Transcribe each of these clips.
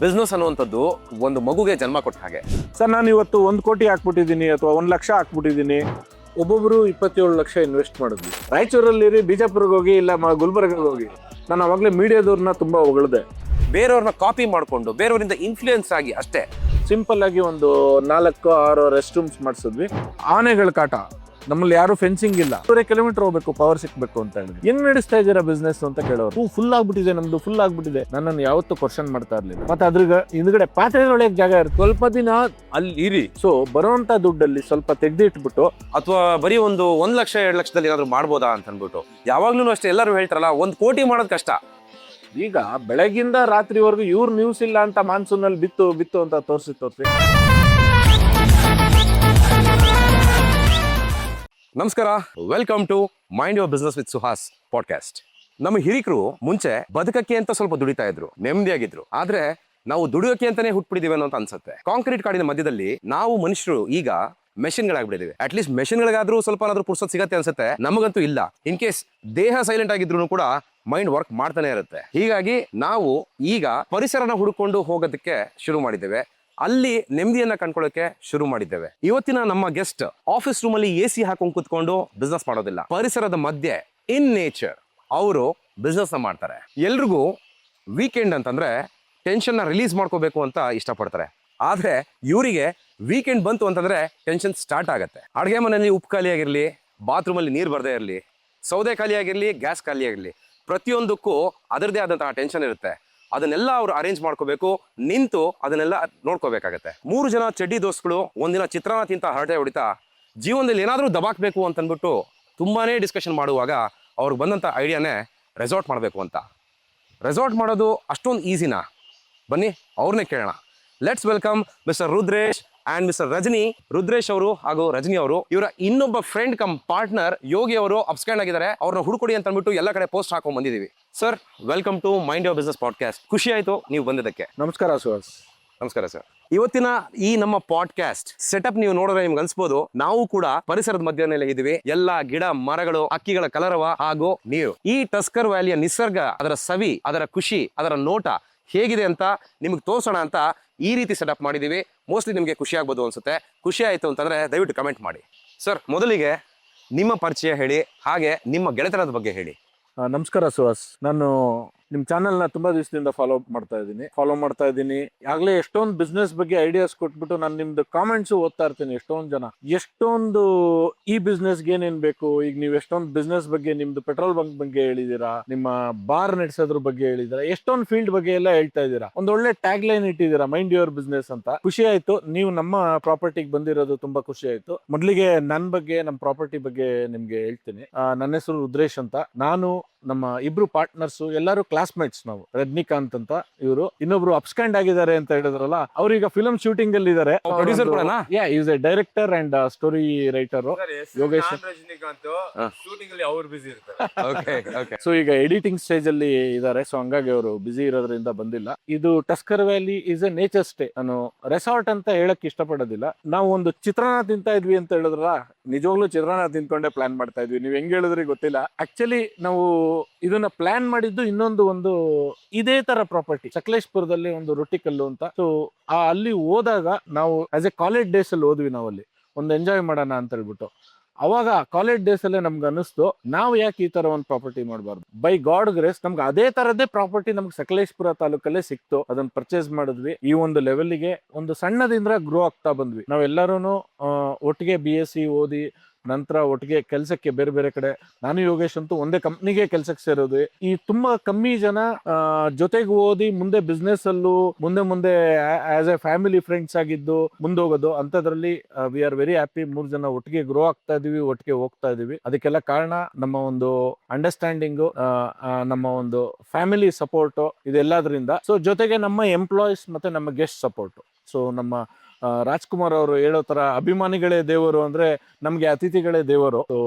Business ಅನ್ನುವಂಥದ್ದು ಒಂದು ಮಗುಗೆ ಜನ್ಮ ಕೊಟ್ಟ ಹಾಗೆ. ಸರ್ ನಾನು ಇವತ್ತು 1 ಕೋಟಿ ಹಾಕ್ಬಿಟ್ಟಿದ್ದೀನಿ ಅಥವಾ 1 ಲಕ್ಷ ಹಾಕ್ಬಿಟ್ಟಿದ್ದೀನಿ. ಒಬ್ಬೊಬ್ರು 27 ಲಕ್ಷ ಇನ್ವೆಸ್ಟ್ ಮಾಡಿದ್ವಿ. ರಾಯಚೂರಲ್ಲಿ ಬಿಜಾಪುರ್ಗೆ ಹೋಗಿ ಇಲ್ಲ ಗುಲ್ಬರ್ಗಗೆ ಹೋಗಿ ನಾನು ಅವಾಗಲೇ ಮೀಡಿಯಾದವ್ರನ್ನ ತುಂಬಾ ಹೊಗಳಿದೆ. ಬೇರೆಯವ್ರನ್ನ ಕಾಪಿ ಮಾಡಿಕೊಂಡು ಬೇರೆಯವರಿಂದ ಇನ್ಫ್ಲೂಯೆನ್ಸ್ ಆಗಿ ಅಷ್ಟೇ ಸಿಂಪಲ್ ಆಗಿ ಒಂದು 4-6 ರೆಸ್ಟ್ ರೂಮ್ಸ್ ಮಾಡಿಸಿದ್ವಿ. ಆನೆಗಳ ಕಾಟ, ನಮ್ಮಲ್ಲಿ ಯಾರು ಫೆನ್ಸಿಂಗ್ ಇಲ್ಲ. 100 ಕಿಲೋಮೀಟರ್ ಹೋಗ್ಬೇಕು ಪವರ್ ಸಿಕ್ಬೇಕು ಅಂತ ಹೇಳಿದ್ವಿ. ಹೆಂಗ್ ನಡೆಸ್ತಾ ಇದ್ದೀರಾ ಬಿಸ್ನೆಸ್ ಅಂತ ಕೇಳೋರು. ಫುಲ್ ಆಗ್ಬಿಟ್ಟಿದೆ ನಮ್ದು, ಫುಲ್ ಆಗ್ಬಿಟ್ಟಿದೆ. ನನ್ನನ್ನು ಯಾವತ್ತೂ ಕ್ವಶನ್ ಮಾಡ್ತಾ ಇರ್ಲಿಲ್ಲ. ಮತ್ತೆ ಅದ್ರ ಹಿಂದ್ಗಡೆ ಪಾತ್ರೆ ಒಳಗೆ ಜಾಗ ಇರುತ್ತೆ, ಸ್ವಲ್ಪ ದಿನ ಅಲ್ಲಿ ಇರಿ. ಸೊ ಬರುವಂತ ದುಡ್ಡಲ್ಲಿ ಸ್ವಲ್ಪ ತೆಗ್ದಿಟ್ಬಿಟ್ಟು ಅಥವಾ ಬರೀ ಒಂದು 1 ಲಕ್ಷ 2 ಲಕ್ಷದಲ್ಲಿ ಏನಾದ್ರು ಮಾಡ್ಬೋದಾ ಅಂತ ಅನ್ಬಿಟ್ಟು. ಯಾವಾಗ್ಲೂ ಅಷ್ಟೇ ಎಲ್ಲರೂ ಹೇಳ್ತಾರಲ್ಲ 1 ಕೋಟಿ ಮಾಡೋದು ಕಷ್ಟ. ಈಗ ಬೆಳಗಿಂದ ರಾತ್ರಿವರೆಗೂ ಇವ್ರ ನ್ಯೂಸ್ ಇಲ್ಲ ಅಂತ ಮಾನ್ಸೂನ್ ಅಲ್ಲಿ ಬಿತ್ತು ಅಂತ ತೋರಿಸಿ. ನಮಸ್ಕಾರ, welcome to mind your business with Suhas podcast. ನಮ್ಮ ಹಿರಿಕರು ಮುಂಚೆ ಬದುಕಕ್ಕೆ ಅಂತ ಸ್ವಲ್ಪ ದುಡಿತಾ ಇದ್ರು, ನೆಮ್ಮದಿಯಾಗಿದ್ರು. ಆದ್ರೆ ನಾವು ದುಡಿಯೋಕೆ ಅಂತಾನೆ ಹುಟ್ಬಿಟ್ಟಿದೀವಿ ಅಂತ ಅನ್ಸುತ್ತೆ. ಕಾಂಕ್ರೀಟ್ ಕಾಡಿನ ಮಧ್ಯದಲ್ಲಿ ನಾವು ಮನುಷ್ಯರು ಈಗ ಮೆಷಿನ್ಗಳಾಗ್ಬಿಟ್ಟಿದೀವಿ. ಅಟ್ಲೀಸ್ಟ್ ಮೆಷಿನ್ಗಳಿಗಾದ್ರೂ ಸ್ವಲ್ಪ ಏನಾದ್ರೂ ಪುರ್ಸೊತ್ ಸಿಗತ್ತೆ ಅನ್ಸುತ್ತೆ, ನಮಗಂತೂ ಇಲ್ಲ. ಇನ್ ಕೇಸ್ ದೇಹ ಸೈಲೆಂಟ್ ಆಗಿದ್ರು ಕೂಡ ಮೈಂಡ್ ವರ್ಕ್ ಮಾಡ್ತಾನೆ ಇರುತ್ತೆ. ಹೀಗಾಗಿ ನಾವು ಈಗ ಪರಿಸರನ ಹುಡುಕೊಂಡು ಹೋಗೋದಕ್ಕೆ ಶುರು ಮಾಡಿದ್ದೇವೆ. ಅಲ್ಲಿ ನೆಮ್ಮದಿಯನ್ನ ಕಂಡ್ಕೊಳ್ಳೋಕೆ ಶುರು ಮಾಡಿದ್ದೇವೆ. ಇವತ್ತಿನ ನಮ್ಮ ಗೆಸ್ಟ್ ಆಫೀಸ್ ರೂಮ್ ಅಲ್ಲಿ AC ಹಾಕೊಂಡು ಕುತ್ಕೊಂಡು ಬಿಸ್ನೆಸ್ ಮಾಡೋದಿಲ್ಲ, ಪರಿಸರದ ಮಧ್ಯೆ ಇನ್ ನೇಚರ್ ಅವರು ಬಿಸ್ನೆಸ್ ನ ಮಾಡ್ತಾರೆ. ಎಲ್ರಿಗೂ ವೀಕೆಂಡ್ ಅಂತಂದ್ರೆ ಟೆನ್ಷನ್ ನ ರಿಲೀಸ್ ಮಾಡ್ಕೋಬೇಕು ಅಂತ ಇಷ್ಟಪಡ್ತಾರೆ. ಆದ್ರೆ ಇವರಿಗೆ ವೀಕೆಂಡ್ ಬಂತು ಅಂತಂದ್ರೆ ಟೆನ್ಷನ್ ಸ್ಟಾರ್ಟ್ ಆಗುತ್ತೆ. ಅಡುಗೆ ಮನೆಯಲ್ಲಿ ಉಪ್ಪು ಖಾಲಿ ಆಗಿರ್ಲಿ, ಬಾತ್ರೂಮ್ ಅಲ್ಲಿ ನೀರು ಬರದೇ ಇರಲಿ, ಸೌದೆ ಖಾಲಿ ಆಗಿರ್ಲಿ, ಗ್ಯಾಸ್ ಖಾಲಿ ಆಗಿರ್ಲಿ, ಪ್ರತಿಯೊಂದಕ್ಕೂ ಅದರದೇ ಆದಂತಹ ಟೆನ್ಷನ್ ಇರುತ್ತೆ. ಅದನ್ನೆಲ್ಲ ಅವ್ರು ಅರೇಂಜ್ ಮಾಡ್ಕೋಬೇಕು, ನಿಂತು ಅದನ್ನೆಲ್ಲ ನೋಡ್ಕೋಬೇಕಾಗತ್ತೆ. 3 ಜನ ಚಡ್ಡಿ ದೋಸ್ಗಳು ಒಂದಿನ ಚಿತ್ರಾನ್ನ ತಿಂತ ಹರಟೆ ಹೊಡಿತಾ ಜೀವನದಲ್ಲಿ ಏನಾದರೂ ದಬಾಕ್ಬೇಕು ಅಂತಂದ್ಬಿಟ್ಟು ತುಂಬಾನೇ ಡಿಸ್ಕಷನ್ ಮಾಡುವಾಗ ಅವ್ರಿಗೆ ಬಂದಂಥ ಐಡಿಯಾನೇ ರೆಸಾರ್ಟ್ ಮಾಡಬೇಕು ಅಂತ. ರೆಸಾರ್ಟ್ ಮಾಡೋದು ಅಷ್ಟೊಂದು ಈಸಿನಾ? ಬನ್ನಿ ಅವ್ರನ್ನೇ ಕೇಳೋಣ. Let's welcome mister Rudresh and mister Rajani. Rudresh ಅವರು ಹಾಗೂ ರಜನಿ ಅವರು ಇವರ ಇನ್ನೊಬ್ಬ ಫ್ರೆಂಡ್ ಕಮ್ ಪಾರ್ಟ್ನರ್ ಯೋಗಿ ಅವರು ಅಪ್ಸ್ಕ್ಯಾಂಡ್ ಆಗಿದ್ದಾರೆ. ಅವ್ರನ್ನ ಹುಡುಕೊಡಿ ಅಂತ ಅಂದ್ಬಿಟ್ಟು ಎಲ್ಲ ಕಡೆ ಪೋಸ್ಟ್ ಹಾಕೊಂಡ್ ಬಂದಿದ್ದೀವಿ. Sir, welcome to mind your business podcast. ಖುಷಿ ಆಯ್ತು ನೀವು ಬಂದಿದ್ದಕ್ಕೆ. ನಮಸ್ಕಾರ ಸುಹಾಸ್. ನಮಸ್ಕಾರ ಸರ್. ಇವತ್ತಿನ ಈ ನಮ್ಮ ಪಾಡ್ಕಾಸ್ಟ್ ಸೆಟಪ್ ನೀವು ನೋಡಿದ್ರೆ ನಿಮ್ಗೆ ಅನ್ಸ್ಬೋದು, ನಾವು ಕೂಡ ಪರಿಸರದ ಮಧ್ಯದಲ್ಲಿ ಇದ್ದೀವಿ. ಎಲ್ಲ ಗಿಡ ಮರಗಳು, ಹಕ್ಕಿಗಳ ಕಲರವ ಹಾಗೂ ನೀರು. ಈ ಟಸ್ಕರ್ ವ್ಯಾಲಿಯ ನಿಸರ್ಗ, ಅದರ ಸವಿ, ಅದರ ಖುಷಿ, ಅದರ ನೋಟ ಹೇಗಿದೆ ಅಂತ ನಿಮ್ಗೆ ತೋರ್ಸೋಣ ಅಂತ ಈ ರೀತಿ ಸೆಟಪ್ ಮಾಡಿದೀವಿ. ಮೋಸ್ಟ್ಲಿ ನಿಮಗೆ ಖುಷಿ ಆಗ್ಬೋದು ಅನ್ಸುತ್ತೆ. ಖುಷಿ ಆಯ್ತು ಅಂತಂದ್ರೆ ದಯವಿಟ್ಟು ಕಮೆಂಟ್ ಮಾಡಿ. ಸರ್, ಮೊದಲಿಗೆ ನಿಮ್ಮ ಪರಿಚಯ ಹೇಳಿ, ಹಾಗೆ ನಿಮ್ಮ ಗೆಳೆತನದ ಬಗ್ಗೆ ಹೇಳಿ. ನಮಸ್ಕಾರ ಸುಹಾಸ್. ನಾನು ನಿಮ್ಮ ಚಾನೆಲ್ನ ತುಂಬಾ ದಿವಸದಿಂದ ಫಾಲೋ ಮಾಡ್ತಾ ಇದ್ದೀನಿ. ಆಗ್ಲೇ ಎಷ್ಟೊಂದು ಬಿಸ್ನೆಸ್ ಬಗ್ಗೆ ಐಡಿಯಾಸ್ ಕೊಟ್ಬಿಟ್ಟು ನಾನು ನಿಮ್ದು ಕಾಮೆಂಟ್ಸ್ ಓದ್ತಾ ಇರ್ತೀನಿ. ಎಷ್ಟೊಂದು ಜನ ಎಷ್ಟೊಂದು ಈ ಬಿಸ್ನೆಸ್ಗೆ ಏನೇನ್ ಬೇಕು, ಈಗ ನೀವು ಎಷ್ಟೊಂದು ಬಿಸ್ನೆಸ್ ಬಗ್ಗೆ, ನಿಮ್ದು ಪೆಟ್ರೋಲ್ ಬಂಕ್ ಬಗ್ಗೆ ಹೇಳಿದೀರಾ, ನಿಮ್ಮ ಬಾರ್ ನಡೆಸೋದ್ರ ಬಗ್ಗೆ ಹೇಳಿದೀರಾ, ಎಷ್ಟೊಂದು ಫೀಲ್ಡ್ ಬಗ್ಗೆ ಎಲ್ಲ ಹೇಳ್ತಾ ಇದ್ದೀರಾ. ಒಂದ್ ಒಳ್ಳೆ ಟ್ಯಾಗ್ ಲೈನ್ ಇಟ್ಟಿದ್ದೀರಾ, ಮೈಂಡ್ ಯುವರ್ ಬಿಸ್ನೆಸ್ ಅಂತ. ಖುಷಿ ಆಯ್ತು. ನೀವು ನಮ್ಮ ಪ್ರಾಪರ್ಟಿಗೆ ಬಂದಿರೋದು ತುಂಬಾ ಖುಷಿ ಆಯ್ತು. ಮೊದಲಿಗೆ ನನ್ನ ಬಗ್ಗೆ, ನಮ್ಮ ಪ್ರಾಪರ್ಟಿ ಬಗ್ಗೆ ನಿಮ್ಗೆ ಹೇಳ್ತೀನಿ. ನನ್ನ ಹೆಸರು ರುದ್ರೇಶ್ ಅಂತ. ನಾನು, ನಮ್ಮ ಇಬ್ರು ಪಾರ್ಟ್ನರ್ಸ್ ಎಲ್ಲರೂ ಕ್ಲಾಸ್ಮೇಟ್ಸ್. ನಾವು ರಜನಿಕಾಂತ್ ಅಂತ, ಇವರು ಇನ್ನೊಬ್ರು ಅಪ್ಸ್ಕ್ಯಾಂಡ್ ಆಗಿದ್ದಾರೆ ಅಂತ ಹೇಳಿದ್ರಲ್ಲ, ಅವ್ರೀಗ ಫಿಲ್ಮ್ ಶೂಟಿಂಗ್ ಅಲ್ಲಿ ಇದ್ದಾರೆ. ಪ್ರೊಡ್ಯೂಸರ್ ಕೂಡ is A director and story writer Yogesh. Shooting ಅಲ್ಲಿ ಅವರು ಬಿಸಿ ಇರ್ತಾರೆ. ಸೊ ಈಗ ಎಡಿಟಿಂಗ್ ಸ್ಟೇಜ್ ಅಲ್ಲಿ ಇದ್ದಾರೆ. ಸೊ ಹಂಗಾಗಿ ಅವರು ಬಿಸಿ ಇರೋದ್ರಿಂದ ಬಂದಿಲ್ಲ. ಇದು tusker valley is A nature stay. ನಾನು ರೆಸಾರ್ಟ್ ಅಂತ ಹೇಳಕ್ ಇಷ್ಟಪಡೋದಿಲ್ಲ. ನಾವು ಒಂದು ಚಿತ್ರಾನ್ನ ತಿಂತಾ ಇದ್ವಿ ಅಂತ ಹೇಳಿದ್ರಲ್ಲ, ನಿಜವಾಗ್ಲೂ ಚಿತ್ರಾನ್ನ ತಿನ್ಕೊಂಡೆ ಪ್ಲಾನ್ ಮಾಡ್ತಾ ಇದ್ವಿ. ನೀವ್ ಹೆಂಗ್ ಹೇಳಿದ್ರಿ ಗೊತ್ತಿಲ್ಲ. ಆಕ್ಚುಲಿ ನಾವು ಇದನ್ನ ಪ್ಲಾನ್ ಮಾಡಿದ್ದು ಒಂದು ಇದೇ ತರ ಪ್ರಾಪರ್ಟಿ ಸಕಲೇಶ್ಪುರದಲ್ಲಿ ಒಂದು ರೊಟ್ಟಿಕಲ್ಲು ಅಂತ. ಸೊ ಅಲ್ಲಿ ಹೋದಾಗ ನಾವು ಆಸ್ ಎ ಕಾಲೇಜ್ ಡೇಸ್ ಅಲ್ಲಿ ಹೋದ್ವಿ. ನಾವು ಅಲ್ಲಿ ಒಂದು ಎಂಜಾಯ್ ಮಾಡೋಣ ಅಂತ ಹೇಳ್ಬಿಟ್ಟು, ಅವಾಗ ಕಾಲೇಜ್ ಡೇಸ್ ಅಲ್ಲೇ ನಮ್ಗೆ ಅನಿಸ್ತು, ನಾವು ಯಾಕೆ ಈ ತರ ಒಂದು ಪ್ರಾಪರ್ಟಿ ಮಾಡಬಾರ್ದು. ಬೈ ಗಾಡ್ ಗ್ರೇಸ್ ನಮ್ಗೆ ಅದೇ ತರದೇ ಪ್ರಾಪರ್ಟಿ ನಮ್ಗೆ ಸಕಲೇಶ್ಪುರ ತಾಲೂಕಲ್ಲೇ ಸಿಕ್ತು. ಅದನ್ನ ಪರ್ಚೇಸ್ ಮಾಡಿದ್ವಿ. ಈ ಒಂದು ಲೆವೆಲ್ಗೆ ಒಂದು ಸಣ್ಣದಿಂದ ಗ್ರೋ ಆಗ್ತಾ ಬಂದ್ವಿ. ನಾವೆಲ್ಲರೂ ಒಟ್ಟಿಗೆ BSc ಓದಿ ನಂತರ ಒಟ್ಟಿಗೆ ಕೆಲಸಕ್ಕೆ ಬೇರೆ ಬೇರೆ ಕಡೆ, ನಾನು ಯೋಗೇಶ್ ಅಂತೂ ಒಂದೇ ಕಂಪ್ನಿಗೆ ಕೆಲಸಕ್ಕೆ ಸೇರೋದು. ಈ ತುಂಬಾ ಕಮ್ಮಿ ಜನ ಜೊತೆಗೆ ಓದಿ ಮುಂದೆ ಬಿಸ್ನೆಸ್ ಅಲ್ಲೂ ಮುಂದೆ ಆಸ್ ಎ ಫ್ಯಾಮಿಲಿ ಫ್ರೆಂಡ್ಸ್ ಆಗಿದ್ದು ಮುಂದೋಗೋದು. ಅಂತದ್ರಲ್ಲಿ ವಿ ಆರ್ ವೆರಿ ಹ್ಯಾಪಿ. 3 ಜನ ಒಟ್ಟಿಗೆ ಗ್ರೋ ಆಗ್ತಾ ಇದೀವಿ, ಒಟ್ಟಿಗೆ ಹೋಗ್ತಾ ಇದೀವಿ. ಅದಕ್ಕೆಲ್ಲ ಕಾರಣ ನಮ್ಮ ಒಂದು ಅಂಡರ್ಸ್ಟ್ಯಾಂಡಿಂಗು, ನಮ್ಮ ಒಂದು ಫ್ಯಾಮಿಲಿ ಸಪೋರ್ಟ್, ಇದೆಲ್ಲದ್ರಿಂದ. ಸೊ ಜೊತೆಗೆ ನಮ್ಮ ಎಂಪ್ಲಾಯೀಸ್ ಮತ್ತೆ ನಮ್ಮ ಗೆಸ್ಟ್ ಸಪೋರ್ಟ್. ಸೊ ನಮ್ಮ ರಾಜ್ಕುಮಾರ್ ಅವರು ಹೇಳೋ ತರ ಅಭಿಮಾನಿಗಳೇ ದೇವರು ಅಂದ್ರೆ ನಮ್ಗೆ ಅತಿಥಿಗಳೇ ದೇವರು.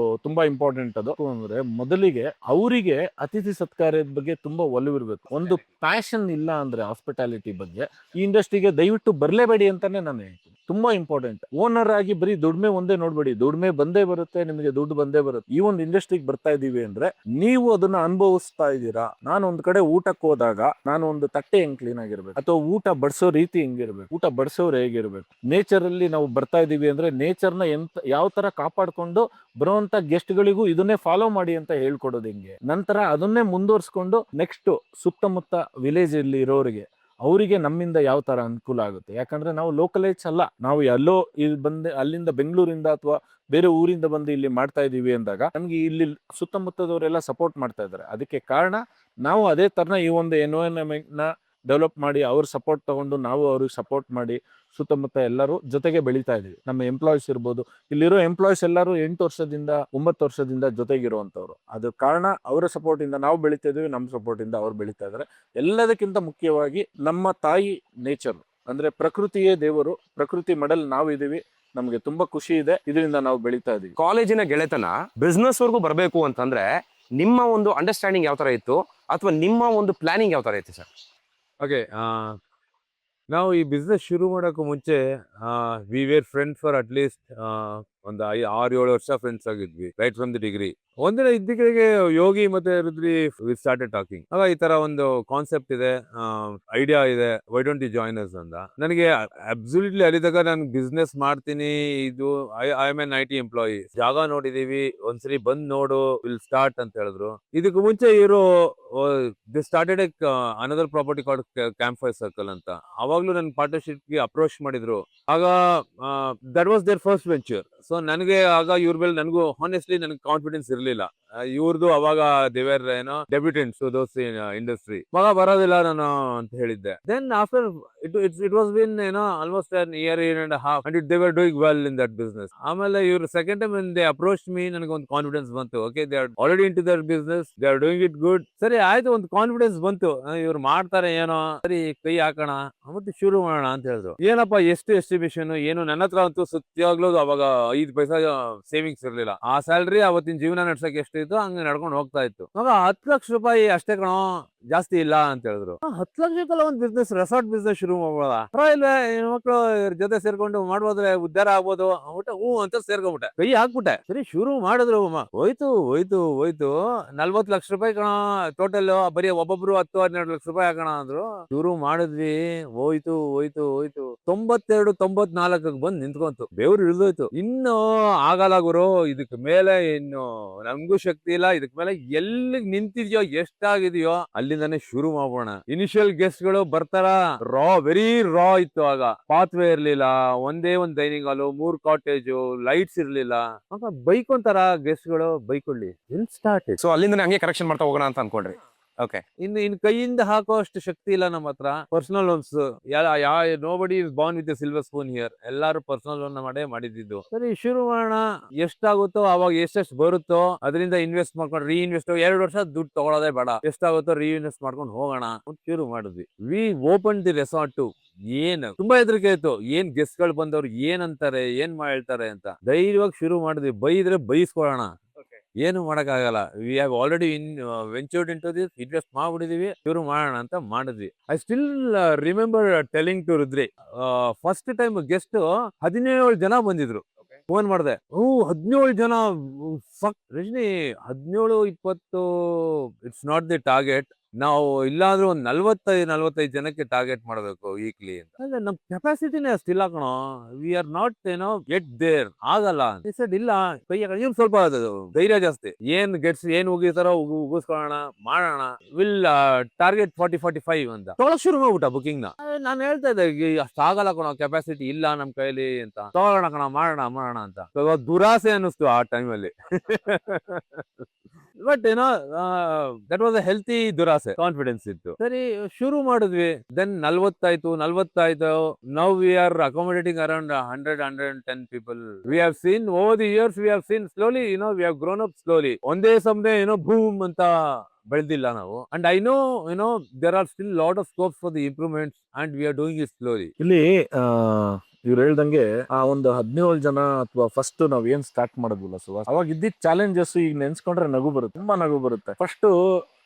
ತುಂಬಾ ಇಂಪಾರ್ಟೆಂಟ್ ಅದು. ಅಂದ್ರೆ ಮೊದಲಿಗೆ ಅವರಿಗೆ ಅತಿಥಿ ಸತ್ಕಾರದ ಬಗ್ಗೆ ತುಂಬಾ ಒಲವಿರ್ಬೇಕು. ಒಂದು ಪ್ಯಾಷನ್ ಇಲ್ಲ ಅಂದ್ರೆ ಹಾಸ್ಪಿಟಾಲಿಟಿ ಬಗ್ಗೆ ಈ ಇಂಡಸ್ಟ್ರಿಗೆ ದಯವಿಟ್ಟು ಬರ್ಲೇಬೇಡಿ ಅಂತಾನೆ ನಾನು ಹೇಳ್ತೀನಿ. ತುಂಬಾ ಇಂಪಾರ್ಟೆಂಟ್. ಓನರ್ ಆಗಿ ಬರೀ ದುಡ್ಮೆ ಒಂದೇ ನೋಡ್ಬೇಡಿ, ದುಡ್ಮೆ ಬಂದೇ ಬರುತ್ತೆ, ನಿಮಗೆ ದುಡ್ಡು ಬಂದೇ ಬರುತ್ತೆ. ಈ ಒಂದು ಇಂಡಸ್ಟ್ರಿಗೆ ಬರ್ತಾ ಇದೀವಿ ಅಂದ್ರೆ ನೀವು ಅದನ್ನ ಅನುಭವಿಸ್ತಾ ಇದ್ದೀರಾ. ನಾನು ಒಂದ್ ಕಡೆ ಊಟಕ್ಕೆ ಹೋದಾಗ ನಾನು ಒಂದು ತಟ್ಟೆ ಹೆಂಗ್ ಕ್ಲೀನ್ ಆಗಿರ್ಬೇಕು, ಅಥವಾ ಊಟ ಬಡಿಸೋ ರೀತಿ ಹೆಂಗಿರ್ಬೇಕು, ಊಟ ಬಡಿಸೋರು ಹೇಗಿರ್ಬೇಕು, ನೇಚರ್ ಅಲ್ಲಿ ನಾವು ಬರ್ತಾ ಇದೀವಿ ಅಂದ್ರೆ ನೇಚರ್ನ ಯಾವ ತರ ಕಾಪಾಡ್ಕೊಂಡು ಬರುವಂತ ಗೆಸ್ಟ್ ಗಳಿಗೂ ಇದನ್ನೇ ಫಾಲೋ ಮಾಡಿ ಅಂತ ಹೇಳ್ಕೊಡೋದು ಹೆಂಗೆ. ನಂತರ ಅದನ್ನೇ ಮುಂದುವರ್ಸ್ಕೊಂಡು ನೆಕ್ಸ್ಟ್ ಸುತ್ತಮುತ್ತ ವಿಲೇಜ್ ಅಲ್ಲಿ ಇರೋರಿಗೆ ಅವರಿಗೆ ನಮ್ಮಿಂದ ಯಾವ ತರ ಅನುಕೂಲ ಆಗುತ್ತೆ. ಯಾಕಂದ್ರೆ ನಾವು ಲೋಕಲೈಟ್ಸ್ ಅಲ್ಲ, ನಾವು ಎಲ್ಲೋ ಇಲ್ಲಿ ಬಂದು ಅಲ್ಲಿಂದ ಬೆಂಗಳೂರಿಂದ ಅಥವಾ ಬೇರೆ ಊರಿಂದ ಬಂದು ಇಲ್ಲಿ ಮಾಡ್ತಾ ಇದೀವಿ ಅಂದಾಗ ನಮ್ಗೆ ಇಲ್ಲಿ ಸುತ್ತಮುತ್ತದವರೆಲ್ಲ ಸಪೋರ್ಟ್ ಮಾಡ್ತಾ ಇದ್ದಾರೆ. ಅದಕ್ಕೆ ಕಾರಣ ನಾವು ಅದೇ ತರನ ಈ ಒಂದು ಎನ್ವೈರನ್ಮೆಂಟ್ ನ ಡೆವಲಪ್ ಮಾಡಿ ಅವ್ರ ಸಪೋರ್ಟ್ ತಗೊಂಡು ನಾವು ಅವ್ರಿಗೆ ಸಪೋರ್ಟ್ ಮಾಡಿ ಸುತ್ತಮುತ್ತ ಎಲ್ಲರೂ ಜೊತೆಗೆ ಬೆಳೀತಾ ಇದೀವಿ. ನಮ್ಮ ಎಂಪ್ಲಾಯೀಸ್ ಇರ್ಬೋದು, ಇಲ್ಲಿರೋ ಎಂಪ್ಲಾಯೀಸ್ ಎಲ್ಲರೂ 8 ವರ್ಷದಿಂದ 9 ವರ್ಷದಿಂದ ಜೊತೆಗಿರುವಂತವ್ರು. ಅದು ಕಾರಣ ಅವರ ಸಪೋರ್ಟ್ ಇಂದ ನಾವು ಬೆಳೀತಾ ಇದೀವಿ, ನಮ್ಮ ಸಪೋರ್ಟ್ ಇಂದ ಅವ್ರು ಬೆಳೀತಾ ಇದಾರೆ. ಎಲ್ಲದಕ್ಕಿಂತ ಮುಖ್ಯವಾಗಿ ನಮ್ಮ ತಾಯಿ ನೇಚರ್ ಅಂದ್ರೆ ಪ್ರಕೃತಿಯೇ ದೇವರು, ಪ್ರಕೃತಿ ಮಡಲ್ ನಾವಿದೀವಿ. ನಮ್ಗೆ ತುಂಬಾ ಖುಷಿ ಇದೆ, ಇದರಿಂದ ನಾವು ಬೆಳೀತಾ ಇದೀವಿ. ಕಾಲೇಜಿನ ಗೆಳೆತನ ಬಿಸ್ನೆಸ್ ವರ್ಗೂ ಬರಬೇಕು ಅಂತಂದ್ರೆ ನಿಮ್ಮ ಒಂದು ಅಂಡರ್ಸ್ಟ್ಯಾಂಡಿಂಗ್ ಯಾವ ತರ ಇತ್ತು, ಅಥವಾ ನಿಮ್ಮ ಒಂದು ಪ್ಲಾನಿಂಗ್ ಯಾವ ತರ ಇತ್ತು ಸರ್? ಓಕೆ, ನಾವು ಈ ಬಿಸ್ನೆಸ್ ಶುರು ಮಾಡೋಕ್ಕೂ ಮುಂಚೆ we were friend for at least ಒಂದು 6-7 ವರ್ಷ ಫ್ರೆಂಡ್ಸ್ ಆಗಿದ್ವಿ, ರೈಟ್ ಫ್ರಮ್ ದಿ ಡಿಗ್ರಿ. ಒಂದಿನ ಇದ್ದಕ್ಕಿಗೆ ಯೋಗಿ ಮತ್ತೆ ರುದ್ರಿ ವಿ ಸ್ಟಾರ್ಟೆಡ್ ಟಾಕಿಂಗ್. ಆಗ ಈ ತರ ಒಂದು ಕಾನ್ಸೆಪ್ಟ್ ಇದೆ, ಐಡಿಯಾ ಇದೆ, why don't you join us ಅಂತ. ನನಗೆ ಅಬ್ಸಲ್ಯೂಟ್ಲಿ ಅಲ್ಲಿದಾಗ ನಾನು ಬಿಸ್ನೆಸ್ ಮಾಡ್ತೀನಿ, ಇದು I am an IT employee, ಜಾಗ ನೋಡಿದೀವಿ, ಒಂದ್ಸರಿ ಬಂದ್ ನೋಡು, ವಿಲ್ ಸ್ಟಾರ್ಟ್ ಅಂತ ಹೇಳಿದ್ರು. ಇದಕ್ಕೆ ಮುಂಚೆ ಇವರು they started another property called camp fire circle ಅಂತ. ಅವಾಗ್ಲೂ ನನ್ನ ಪಾರ್ಟ್ನರ್ಶಿಪ್ ಗೆ ಅಪ್ರೋಚ್ ಮಾಡಿದ್ರು. ಆಗ that was their first venture. So ನನಗೆ ಆಗ ಇವ್ರ ಮೇಲೆ ನನಗೂ ಹಾನೆಸ್ಟ್ಲಿ ನನಗೆ ಕಾನ್ಫಿಡೆನ್ಸ್ ಇರಲಿಲ್ಲ. ಇವ್ರದ್ದು ಅವಾಗ ದೇವರ್ ಏನೋ ಡೆಬ್ಯೂಟೆಂಟ್ಸ್ ದೋಸ್ ಇಂಡಸ್ಟ್ರಿ, ಮಗ ಬರೋದಿಲ್ಲ ನಾನು ಅಂತ ಹೇಳಿದ್ದೆ. Then after it was been ಏನೋ almost an year and a half and they were doing well in that business. ಆಮೇಲೆ ಇವ್ರು second time when they approached me, ನನಗೆ ಒಂದು ಕಾನ್ಫಿಡೆನ್ಸ್ ಬಂತು. Okay, they are already into their business, they are doing it good. ಸರಿ ಆಯ್ತು, ಒಂದು confidence ಬಂತು, ಇವ್ರು ಮಾಡ್ತಾರೆ ಏನೋ, ಸರಿ ಕೈ ಹಾಕೋಣ ಮತ್ತೆ ಶುರು ಮಾಡೋಣ ಅಂತ ಹೇಳಿದ್ರು. ಏನಪ್ಪಾ ಎಷ್ಟು ಎಸ್ಟಿಮೇಷನ್ ಏನು, ನನ್ನ ಹತ್ರ ಅಂತೂ ಸತ್ಯಾಗ್ಲೂ ಅವಾಗ 5 ಪೈಸಾ ಸೇವಿಂಗ್ಸ್ ಇರ್ಲಿಲ್ಲ. ಆ ಸ್ಯಾಲ್ರಿ ಅವತ್ತಿನ ಜೀವನ ನಡ್ಸಕ್ ಎಷ್ಟು ಇತ್ತು ಹಂಗೆ ನಡ್ಕೊಂಡು ಹೋಗ್ತಾ ಇತ್ತು. ಮಗ 10 ಲಕ್ಷ ರೂಪಾಯಿ ಅಷ್ಟೇ ಕಣೋ, ಜಾಸ್ತಿ ಇಲ್ಲ ಅಂತ ಹೇಳಿದ್ರು. 10 ಲಕ್ಷಕ್ಕೆಲ್ಲ ಒಂದು ಬಿಸ್ನೆಸ್, ರೆಸಾರ್ಟ್ ಬಿಸ್ನೆಸ್ ಶುರು ಮಾಡ್ಬೋದ, ಪರವಾಗಿಲ್ಲ, ಹೆಣ್ಮಕ್ಳು ಜೊತೆ ಸೇರ್ಕೊಂಡು ಮಾಡ್ಬೋದ್ರೆ ಉದ್ಧಾರ ಆಗ್ಬೋದು ಅಂದ್ಬಿಟ್ಟು ಹೂ ಅಂತ ಸೇರ್ಕೊಂಡ್ಬಿಟ್ಟೆ, ಕೈ ಹಾಕ್ಬಿಟ್ಟೆ. ಸರಿ ಶುರು ಮಾಡಿದ್ರು. ಹೋಯ್ತು ಹೋಯ್ತು ಹೋಯ್ತು 40 ಲಕ್ಷ ರೂಪಾಯಿ ಕಣ ಟೋಟಲ್, ಬರೀ ಒಬ್ಬೊಬ್ರು 10-12 ಲಕ್ಷ ರೂಪಾಯಿ ಹಾಕೋಣ ಅಂದ್ರು. ಶುರು ಮಾಡಿದ್ವಿ, ಹೋಯ್ತು ಹೋಯ್ತು ಹೋಯ್ತು 92-94 ಬಂದು ನಿಂತ್ಕೊಂತು, ಬೆವ್ರು ಇಳಿದೋಯ್ತು. ಇನ್ನು ಆಗಲ್ಲ ಗುರು, ಇದಕ್ ಮೇಲೆ ಇನ್ನು ನಮ್ಗೂ ಶಕ್ತಿ ಇಲ್ಲ, ಇದಕ್ ಮೇಲೆ ಎಲ್ಲಿ ನಿಂತಿದ್ಯೋ ಎಷ್ಟಾಗಿದೆಯೋ ಅಲ್ಲಿಂದಾನೆ ಶುರು ಮಾಡೋಣ. ಇನಿಷಿಯಲ್ ಗೆಸ್ಟ್ ಗಳು ಬರ್ತಾರ, ವೆರಿ ರಾ ಇತ್ತು. ಆಗ ಪಾತ್ವೇ ಇರ್ಲಿಲ್ಲ, ಒಂದೇ ಒಂದ್ ಡೈನಿಂಗ್ ಹಾಲು, 3 ಕಾಟೇಜು, ಲೈಟ್ಸ್ ಇರ್ಲಿಲ್ಲ. ಆಗ ಬೈಕೊಂತಾರ ಗೆಸ್ಟ್ ಗಳು, ಬೈಕೊಳ್ಳಿ ಸ್ಟಾರ್ಟ್. ಸೊ ಅಲ್ಲಿಂದ ಹಂಗೆ ಕರೆಕ್ಷನ್ ಮಾಡ್ತಾ ಹೋಗೋಣ ಅಂತ ಅನ್ಕೊಂಡ್ರಿ. ಓಕೆ, ಇನ್ನು ಕೈಯಿಂದ ಹಾಕೋ ಅಷ್ಟು ಶಕ್ತಿ ಇಲ್ಲ ನಮ್ಮ ಹತ್ರ. Personal loans, nobody is Born with silver spoon here, ಎಲ್ಲಾರು ಪರ್ಸನಲ್ ಲೋನ್ ಮಾಡಿದ್ದು. ಸರಿ ಶುರು ಮಾಡೋಣ, ಎಷ್ಟಾಗುತ್ತೋ ಅವಾಗ ಎಷ್ಟೆಷ್ಟು ಬರುತ್ತೋ ಅದರಿಂದ ಇನ್ವೆಸ್ಟ್ ಮಾಡ್ಕೊಂಡು ರೀಇನ್ವೆಸ್ಟ್, 2 ವರ್ಷ ದುಡ್ಡು ತಗೊಳ್ಳೋದೇ ಬೇಡ, ಎಷ್ಟಾಗುತ್ತೋ ರೀಇನ್ವೆಸ್ಟ್ ಮಾಡ್ಕೊಂಡು ಹೋಗೋಣ ಅಂತ ಶುರು ಮಾಡಿದ್ವಿ. We open the resort. ಏನ್ ತುಂಬಾ ಹೆದರಿಕೆ ಇತ್ತು, ಏನ್ ಗೆಸ್ಟ್ ಗಳು ಬಂದವ್ರು ಏನ್ ಅಂತಾರೆ, ಏನ್ ಹೇಳ್ತಾರೆ ಅಂತ. ಧೈರ್ಯವಾಗಿ ಶುರು ಮಾಡಿದ್ವಿ. ಬೈದ್ರೆ ಬೈಸ್ಕೊಳ್ಳೋಣ, ಏನು ಮಾಡಕ್ಕಾಗಲ್ಲ. We have already ventured into this, invest ಮಾಡ್ಬಿಟ್ಟಿದೀವಿ, ಶುರು ಮಾಡೋಣ ಅಂತ ಮಾಡಿದ್ವಿ. I still remember telling to Rudri, first time guest 17 ಜನ ಬಂದಿದ್ರು. ಫೋನ್ ಮಾಡಿದೆ, 17 ಜನ, Rajani 17-20 it's not the target, ನಾವು ಇಲ್ಲಾಂದ್ರೆ ಒಂದು 45 ಜನಕ್ಕೆ ಟಾರ್ಗೆಟ್ ಮಾಡಬೇಕು ವೀಕ್ಲಿ ಅಂತ. ಅಂದ್ರೆ ನಮ್ ಕೆಪಾಸಿಟಿನೇ ಅಷ್ಟಿಲ್ಲ ಕಣೋ, we are not get there, ಆಗಲ್ಲ. ಇಲ್ಲ, ಇವ್ರು ಸ್ವಲ್ಪ ಧೈರ್ಯ ಜಾಸ್ತಿ, ಏನ್ ಗೆಟ್ಸ್ ಏನ್ ಉಗಿತಾರೋ ಉಗಿಸ್ಕೊಳ್ಳೋಣ, ಮಾಡೋಣ, ವಿಲ್ ಟಾರ್ಗೆಟ್ 40-45 ಅಂತ ತೊಗೊಳಕ್ ಶುರು ಮಾಡ್ಬಿಟ್ಟ ಬುಕಿಂಗ್ ನ. ನಾನು ಹೇಳ್ತಾ ಇದ್ದೆ, ಅಷ್ಟ ಆಗಲ್ಲ ಕಣೋ, ಕೆಪಾಸಿಟಿ ಇಲ್ಲ ನಮ್ ಕೈಲಿ ಅಂತ. ತಗೊಳ್ಳೋಣ ಕಣ, ಮಾಡೋಣ ಅಂತ. ದುರಾಸೆ ಅನ್ನಿಸ್ತು ಆ ಟೈಮಲ್ಲಿ. ಬಟ್ ಏನೋ ದಟ್ ವಾಸ್ ಅ ಹೆಲ್ತಿ ದುರಾಸೆ, ಕಾನ್ಫಿಡೆನ್ಸ್ ಇತ್ತು. ಸರಿ ಶುರು ಮಾಡಿದ್ವಿ. Then 40 now we are accommodating around 100-110 people. We have seen over the years, we have seen slowly, we have grown up slowly. ಒಂದೇ ಸಮನೆ ಬೂಮ್ ಅಂತ ಬೆಳೆದಿಲ್ಲ ನಾವು. And I know there are still lot of scopes for the improvements and we are doing it slowly. ಇಲ್ಲಿ ಇವ್ರು ಹೇಳ್ದಂಗೆ ಆ ಒಂದು 17 ಜನ ಅಥವಾ ಫಸ್ಟ್ ನಾವ್ ಏನ್ ಸ್ಟಾರ್ಟ್ ಮಾಡಿದ್ವಲ್ಲ ಸುಹಾಸ್, ಅವಾಗ ಇದ್ದಿದ್ ಚಾಲೆಂಜಸ್ ಈಗ ನೆನ್ಸ್ಕೊಂಡ್ರೆ ನಗು ಬರುತ್ತೆ, ತುಂಬಾ ನಗು ಬರುತ್ತೆ. ಫಸ್ಟ್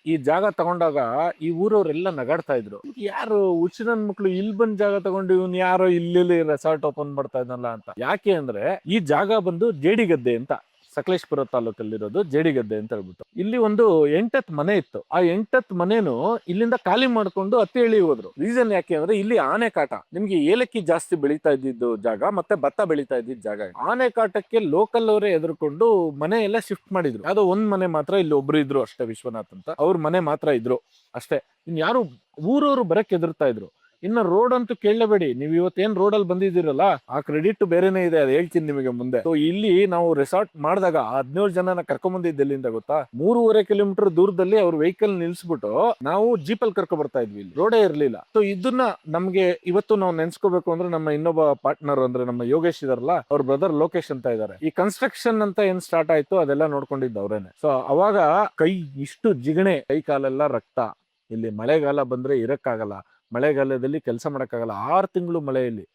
ಈ ಜಾಗ ತಗೊಂಡಾಗ ಈ ಊರವರೆಲ್ಲ ನಗಾಡ್ತಾ ಇದ್ರು, ಯಾರು ಹುಚ್ಚನನ್ ಮಕ್ಳು ಇಲ್ಲಿ ಬಂದ್ ಜಾಗ ತಗೊಂಡು ಇವ್ನು ಯಾರೋ ಇಲ್ಲಿ ರೆಸಾರ್ಟ್ ಓಪನ್ ಮಾಡ್ತಾ ಇದ್ನಲ್ಲ ಅಂತ. ಯಾಕೆ ಅಂದ್ರೆ ಈ ಜಾಗ ಬಂದು ಜೇಡಿಗದ್ದೆ ಅಂತ, ಸಕಲೇಶ್ಪುರ ತಾಲೂಕಲ್ಲಿರೋದು ಜೇಡಿಗದ್ದೆ ಅಂತ ಹೇಳ್ಬಿಟ್ಟು. ಇಲ್ಲಿ ಒಂದು 8 ಮನೆ ಇತ್ತು. ಆ 8 ಮನೆನು ಇಲ್ಲಿಂದ ಖಾಲಿ ಮಾಡ್ಕೊಂಡು ಹತ್ತಿ ಹೋದ್ರು. ರೀಸನ್ ಯಾಕೆ ಅಂದ್ರೆ ಇಲ್ಲಿ ಆನೆ ಕಾಟ, ನಿಮ್ಗೆ ಏಲಕ್ಕಿ ಜಾಸ್ತಿ ಬೆಳೀತಾ ಇದ್ದಿದ್ದು ಜಾಗ ಮತ್ತೆ ಭತ್ತ ಬೆಳೀತಾ ಇದ್ದಿದ್ದ ಜಾಗ. ಆನೆ ಕಾಟಕ್ಕೆ ಲೋಕಲ್ ಅವರೇ ಎದುರ್ಕೊಂಡು ಮನೆ ಎಲ್ಲ ಶಿಫ್ಟ್ ಮಾಡಿದ್ರು. ಅದು ಒಂದ್ ಮನೆ ಮಾತ್ರ ಇಲ್ಲಿ ಒಬ್ರು ಇದ್ರು ಅಷ್ಟೇ, ವಿಶ್ವನಾಥ್ ಅಂತ, ಅವ್ರ ಮನೆ ಮಾತ್ರ ಇದ್ರು ಅಷ್ಟೇ. ಇನ್ ಯಾರು ಊರವರು ಬರಕ್ ಎದುರ್ತಾ ಇದ್ರು. ಇನ್ನ ರೋಡ್ ಅಂತೂ ಕೇಳಲೇಬೇಡಿ, ನೀವು ಇವತ್ತೇನ್ ರೋಡ್ ಅಲ್ಲಿ ಬಂದಿದ್ದೀರಲ್ಲ ಆ ಕ್ರೆಡಿಟ್ ಬೇರೆನೇ ಇದೆ, ಅದು ಹೇಳ್ತೀನಿ ನಿಮಗೆ ಮುಂದೆ. ಸೊ ಇಲ್ಲಿ ನಾವು ರೆಸಾರ್ಟ್ ಮಾಡಿದಾಗ 17 ಜನನ ಕರ್ಕೊಂಡ್ ಬಂದಿದ್ದು ಎಲ್ಲಿಂದ ಗೊತ್ತಾ, 3.5 ಕಿಲೋಮೀಟರ್ ದೂರದಲ್ಲಿ ಅವ್ರ ವೆಹಿಕಲ್ ನಿಲ್ಸ್ಬಿಟ್ಟು ನಾವು ಜೀಪಲ್ಲಿ ಕರ್ಕೊಂಡ್ ಬರ್ತಾ ಇದ್ವಿ. ಇಲ್ಲಿ ರೋಡೇ ಇರ್ಲಿಲ್ಲ. ಸೊ ಇದನ್ನ ನಮ್ಗೆ ಇವತ್ತು ನಾವು ನೆನ್ಸ್ಕೋಬೇಕು ಅಂದ್ರೆ ನಮ್ಮ ಇನ್ನೊಬ್ಬ ಪಾರ್ಟ್ನರ್ ಅಂದ್ರೆ ನಮ್ಮ ಯೋಗೇಶ್ ಇದಾರಲ್ಲ, ಅವ್ರ ಬ್ರದರ್ ಲೋಕೇಶ್ ಅಂತ ಇದಾರೆ. ಈ ಕನ್ಸ್ಟ್ರಕ್ಷನ್ ಅಂತ ಏನ್ ಸ್ಟಾರ್ಟ್ ಆಯ್ತು ಅದೆಲ್ಲ ನೋಡ್ಕೊಂಡಿದ್ದು ಅವ್ರೇನೆ. ಸೊ ಅವಾಗ ಕೈ ಇಷ್ಟು ಜಿಗಣೆ, ಕೈ ಕಾಲೆಲ್ಲ ರಕ್ತ. ಇಲ್ಲಿ ಮಳೆಗಾಲ ಬಂದ್ರೆ ಇರಕ್ಕಾಗಲ್ಲ, ಮಳೆಗಾಲದಲ್ಲಿ ಕೆಲಸ ಮಾಡಕ್ಕಾಗಲ್ಲ. 6 ತಿಂಗಳು ಮಳೆಯಲ್ಲಿ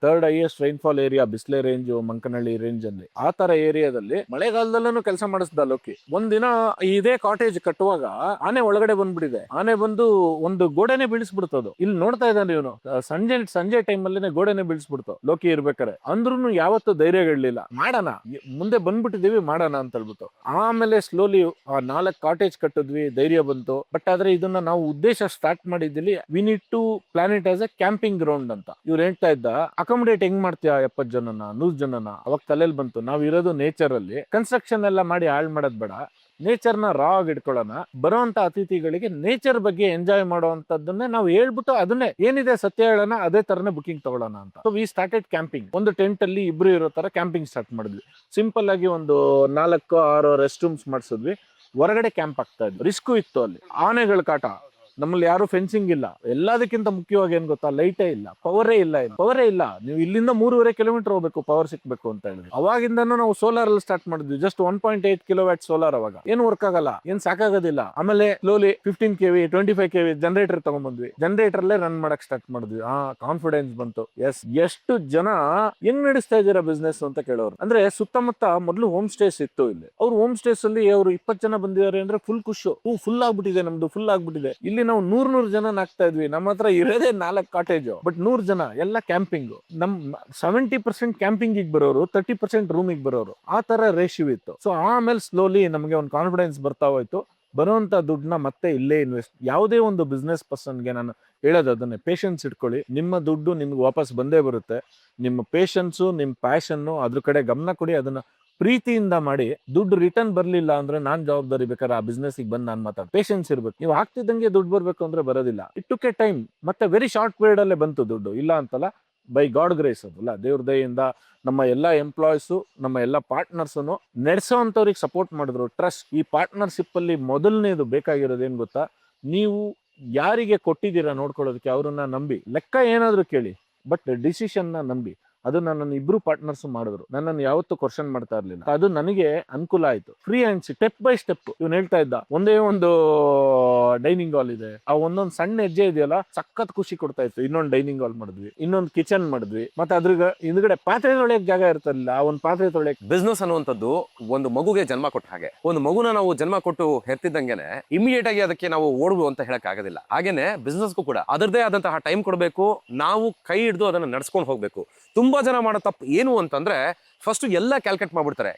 3rd highest rainfall area Bisle range, Mankanahalli range ಅಲ್ಲಿ ಆ ತರ ಏರಿಯಾದಲ್ಲಿ ಮಳೆಗಾಲದಲ್ಲೂ ಕೆಲಸ ಮಾಡಿಸ್ದ ಲೋಕಿ. ಒಂದಿನ ಇದೇ ಕಾಟೇಜ್ ಕಟ್ಟುವಾಗ ಆನೆ ಒಳಗಡೆ ಬಂದ್ಬಿಟ್ಟಿದೆ. ಆನೆ ಬಂದು ಒಂದು ಗೋಡೆನೆ ಬೀಳಿಸ್ಬಿಡ್ತದು. ಇಲ್ಲಿ ನೋಡ್ತಾ ಇದ್ದಾನೆ ಇವನು, ಸಂಜೆ ಟೈಮ್ ಅಲ್ಲಿನೇ ಗೋಡೆನೆ ಬೀಳಿಸ್ಬಿಡ್ತು ಲೋಕಿ ಇರ್ಬೇಕಾರೆ. ಅಂದ್ರೂ ಯಾವತ್ತು ಧೈರ್ಯಗಳಿಲ್ಲ, ಮಾಡೋಣ ಮುಂದೆ ಬಂದ್ಬಿಟ್ಟಿದೀವಿ ಮಾಡೋಣ ಅಂತ ಹೇಳ್ಬಿಟ್ಟು. ಆಮೇಲೆ ಸ್ಲೋಲಿ 4 ಕಾಟೇಜ್ ಕಟ್ಟಿದ್ವಿ, ಧೈರ್ಯ ಬಂತು. ಬಟ್ ಆದ್ರೆ ಇದನ್ನ ನಾವು ಉದ್ದೇಶ ಸ್ಟಾರ್ಟ್ ಮಾಡಿದ್ದಲ್ಲಿ we need to plan it as a camping ground ಅಂತ. ಇವ್ರು ಹೇಳ್ತಾ ಇದ್ದ ಅಕಾಮಡೇಟ್ ಹೆಂಗ್ ಮಾಡ್ತೀಯ 70 ಜನನ 100 ಜನನ. ಅವಾಗ ತಲೆಯಲ್ಲಿ ಬಂತು, ನಾವ್ ಇರೋದು ನೇಚರ್ ಅಲ್ಲಿ, ಕನ್ಸ್ಟ್ರಕ್ಷನ್ ಎಲ್ಲ ಮಾಡಿ ಹಾಳು ಮಾಡೋದ್ ಬೇಡ, ನೇಚರ್ ನ ರಾ ಆಗಿ ಇಟ್ಕೊಳ್ಳೋಣ. ಬರುವಂತ ಅತಿಥಿಗಳಿಗೆ ನೇಚರ್ ಬಗ್ಗೆ ಎಂಜಾಯ್ ಮಾಡುವಂತದ್ದನ್ನೇ ನಾವು ಹೇಳ್ಬಿಟ್ಟು ಅದನ್ನೇ ಏನಿದೆ ಸತ್ಯ ಹೇಳೋಣ, ಅದೇ ತರನೇ ಬುಕಿಂಗ್ ತಗೊಳ್ಳೋಣ ಅಂತ. So we started camping. ಒಂದು ಟೆಂಟ್ ಅಲ್ಲಿ ಇಬ್ರು ಇರೋ ತರ ಕ್ಯಾಂಪಿಂಗ್ ಸ್ಟಾರ್ಟ್ ಮಾಡಿದ್ವಿ. ಸಿಂಪಲ್ ಆಗಿ ಒಂದು 4-6 ರೆಸ್ಟ್ ರೂಮ್ಸ್ ಮಾಡಿಸಿದ್ವಿ. ಹೊರಗಡೆ ಕ್ಯಾಂಪ್ ಆಗ್ತಾ ಇದ್ವಿ. ರಿಸ್ಕು ಇತ್ತು ಅಲ್ಲಿ, ಆನೆಗಳ ಕಾಟ. ನಮ್ಮಲ್ಲಿ ಯಾರು ಫೆನ್ಸಿಂಗ್ ಇಲ್ಲ. ಎಲ್ಲದಕ್ಕಿಂತ ಮುಖ್ಯವಾಗಿ ಏನ್ ಗೊತ್ತಾ, ಲೈಟೇ ಇಲ್ಲ, ಪವರೇ ಇಲ್ಲ. ನೀವು ಇಲ್ಲಿಂದ 3.5 ಕಿಲೋಮೀಟರ್ ಹೋಗ್ಬೇಕು ಪವರ್ ಸಿಕ್ಬೇಕು ಅಂತ ಹೇಳಿದ್ವಿ. ಅವಾಗಿಂದನೂ ನಾವು ಸೋಲಾರ್ ಅಲ್ಲಿ ಸ್ಟಾರ್ಟ್ ಮಾಡಿದ್ವಿ. Just 1.8 kilowatt solar. ಅವಾಗ ಏನು ವರ್ಕ್ ಆಗಲ್ಲ, ಏನ್ ಸಾಕಾಗೋದಿಲ್ಲ. ಆಮೇಲೆ ಸ್ಲೋಲಿ 15 kV 25 kV ಜನರೇಟರ್ ತಗೊಂಡ್ಬಂದ್ವಿ. ಜನರೇಟರ್ ಅಲ್ಲೇ ರನ್ ಮಾಡಕ್ ಸ್ಟಾರ್ಟ್ ಮಾಡಿದ್ವಿ. ಕಾನ್ಫಿಡೆನ್ಸ್ ಬಂತು. ಎಷ್ಟು ಜನ ಹೆಂಗ್ ನಡೆಸ್ತಾ ಇದ್ದೀರಾ ಬಿಸ್ನೆಸ್ ಅಂತ ಕೇಳೋರು. ಅಂದ್ರೆ ಸುತ್ತಮುತ್ತ ಮೊದಲು ಹೋಮ್ ಸ್ಟೇಸ್ ಇತ್ತು ಇಲ್ಲಿ. ಅವ್ರು ಹೋಮ್ ಸ್ಟೇಸ್ ಅಲ್ಲಿ ಅವ್ರು 20 ಜನ ಬಂದಿದ್ದಾರೆ ಅಂದ್ರೆ ಫುಲ್ ಖುಷು. ಫುಲ್ ಆಗ್ಬಿಟ್ಟಿದೆ, ನಮ್ದು ಫುಲ್ ಆಗ್ಬಿಟ್ಟಿದೆ. ಇಲ್ಲಿ ನಾವು 100 ಜನ ಹಾಕ್ತಾ ಇದ್ವಿ. ನಮ್ಮ ಹತ್ರ ಇರೋದೇ 4 ಕಾಟೇಜ್, ಬಟ್ 100 ಜನ ಎಲ್ಲ ಕ್ಯಾಂಪಿಂಗ್. ನಮ್ 70% ಕ್ಯಾಂಪಿಂಗ್ ಬರೋರು, 30% ರೂಮಿಗೆ ಬರೋರು, ಆ ತರ ರೇಷಿಯೋ ಇತ್ತು. ಸೊ ಆಮೇಲೆ ಸ್ಲೋಲಿ ನಮಗೆ ಒಂದು ಕಾನ್ಫಿಡೆನ್ಸ್ ಬರ್ತಾ ಹೋಯ್ತು. ಬರುವಂತ ದುಡ್ಡನ್ನ ಮತ್ತೆ ಇಲ್ಲೇ ಇನ್ವೆಸ್ಟ್. ಯಾವುದೇ ಒಂದು ಬಿಸ್ನೆಸ್ ಪರ್ಸನ್ಗೆ ನಾನು ಹೇಳೋದು ಅದನ್ನೇ, ಪೇಷನ್ಸ್ ಇಟ್ಕೊಳ್ಳಿ. ನಿಮ್ಮ ದುಡ್ಡು ನಿಮ್ಗೆ ವಾಪಸ್ ಬಂದೇ ಬರುತ್ತೆ. ನಿಮ್ಮ ಪೇಷನ್ಸು, ನಿಮ್ಮ ಪ್ಯಾಷನ್ನು, ಅದ್ರ ಕಡೆ ಗಮನ ಕೊಡಿ. ಅದನ್ನ ಪ್ರೀತಿಯಿಂದ ಮಾಡಿ. ದುಡ್ಡು ರಿಟರ್ನ್ ಬರ್ಲಿಲ್ಲ ಅಂದ್ರೆ ನಾನ್ ಜವಾಬ್ದಾರಿ. ಬೇಕಾದ್ರೆ ಆ ಬಿಸ್ನೆಸ್ ಬಂದು ನಾನು ಮಾತಾಡ. ಪೇಷನ್ಸ್ ಇರ್ಬೇಕು. ನೀವು ಆಗ್ತಿದ್ದಂಗೆ ದುಡ್ಡು ಬರ್ಬೇಕು ಅಂದ್ರೆ ಬರೋದಿಲ್ಲ. It took A time. ಮತ್ತೆ ವೆರಿ ಶಾರ್ಟ್ ಪೀರಿಯಡ್ ಅಲ್ಲೇ ಬಂತು ದುಡ್ಡು, ಇಲ್ಲ ಅಂತಲ್ಲ. ಬೈ ಗಾಡ್ ಗ್ರೇಸ್ ಅದಲ್ಲ, ದೇವ್ರ ದಯೆಯಿಂದ ನಮ್ಮ ಎಲ್ಲ ಎಂಪ್ಲಾಯೀಸು, ನಮ್ಮ ಎಲ್ಲ ಪಾರ್ಟ್ನರ್ಸನ್ನು ನಡೆಸೋವಂಥವ್ರಿಗೆ ಸಪೋರ್ಟ್ ಮಾಡಿದ್ರು. ಟ್ರಸ್ಟ್. ಈ ಪಾರ್ಟ್ನರ್ಶಿಪ್ ಅಲ್ಲಿ ಮೊದಲನೇದು ಬೇಕಾಗಿರೋದು ಏನ್ ಗೊತ್ತಾ, ನೀವು ಯಾರಿಗೆ ಕೊಟ್ಟಿದ್ದೀರಾ ನೋಡ್ಕೊಳ್ಳೋದಕ್ಕೆ ಅವ್ರನ್ನ ನಂಬಿ. ಲೆಕ್ಕ ಏನಾದ್ರು ಕೇಳಿ, ಬಟ್ ಡಿಸಿಷನ್ ನ ನಂಬಿ. ಅದು ನನ್ನ ಇಬ್ರು ಪಾರ್ಟ್ನರ್ಸ್ ಮಾಡಿದ್ರು. ನನ್ನನ್ನು ಯಾವತ್ತೂ ಕ್ವಶನ್ ಮಾಡ್ತಾ ಇರ್ಲಿಲ್ಲ. ಅದು ನನಗೆ ಅನುಕೂಲ ಆಯ್ತು. Free and step by step. ಇವ್ನು ಹೇಳ್ತಾ ಇದ್ದ, ಒಂದೇ ಒಂದು ಡೈನಿಂಗ್ ಹಾಲ್ ಇದೆ, ಆ ಒಂದೊಂದು ಸಣ್ಣ ಹೆಜ್ಜೆ ಇದೆಯಲ್ಲ ಸಖತ್ ಖುಷಿ ಕೊಡ್ತಾ ಇತ್ತು. ಇನ್ನೊಂದು ಡೈನಿಂಗ್ ಹಾಲ್ ಮಾಡಿದ್ವಿ, ಇನ್ನೊಂದು ಕಿಚನ್ ಮಾಡಿದ್ವಿ. ಮತ್ತೆ ಅದ್ರ ಹಿಂದ್ಗಡೆ ಪಾತ್ರೆ ತೊಳೆಯಕ್ ಜಾಗ ಇರ್ತಿರ್ಲಿಲ್ಲ, ಆ ಒಂದು ಪಾತ್ರೆ ತೊಳೆಯಕ್. ಬಿಸ್ನೆಸ್ ಅನ್ನುವಂಥದ್ದು ಒಂದು ಮಗುಗೆ ಜನ್ಮ ಕೊಟ್ಟ ಹಾಗೆ. ಒಂದು ಮಗುನ ನಾವು ಜನ್ಮ ಕೊಟ್ಟು ಹೆರ್ತಿದ್ದಂಗೆನೆ ಇಮಿಡಿಯೇಟ್ ಆಗಿ ಅದಕ್ಕೆ ನಾವು ಓಡುದು ಅಂತ ಹೇಳಕ್ ಆಗೋದಿಲ್ಲ. ಹಾಗೇನೆ ಬಿಸ್ನೆಸ್ಗೂ ಕೂಡ ಅದರದೇ ಆದಂತಹ ಟೈಮ್ ಕೊಡಬೇಕು. ನಾವು ಕೈ ಹಿಡಿದು ಅದನ್ನ ನಡ್ಸ್ಕೊಂಡು ಹೋಗ್ಬೇಕು. ತುಂಬಾ ಜನ ಮಾಡೋ ತಪ್ಪು ಏನು ಅಂತಂದ್ರೆ, ಫಸ್ಟ್ ಎಲ್ಲ ಕ್ಯಾಲ್ಕುಲೇಟ್ ಮಾಡ್ಬಿಡ್ತಾರೆ.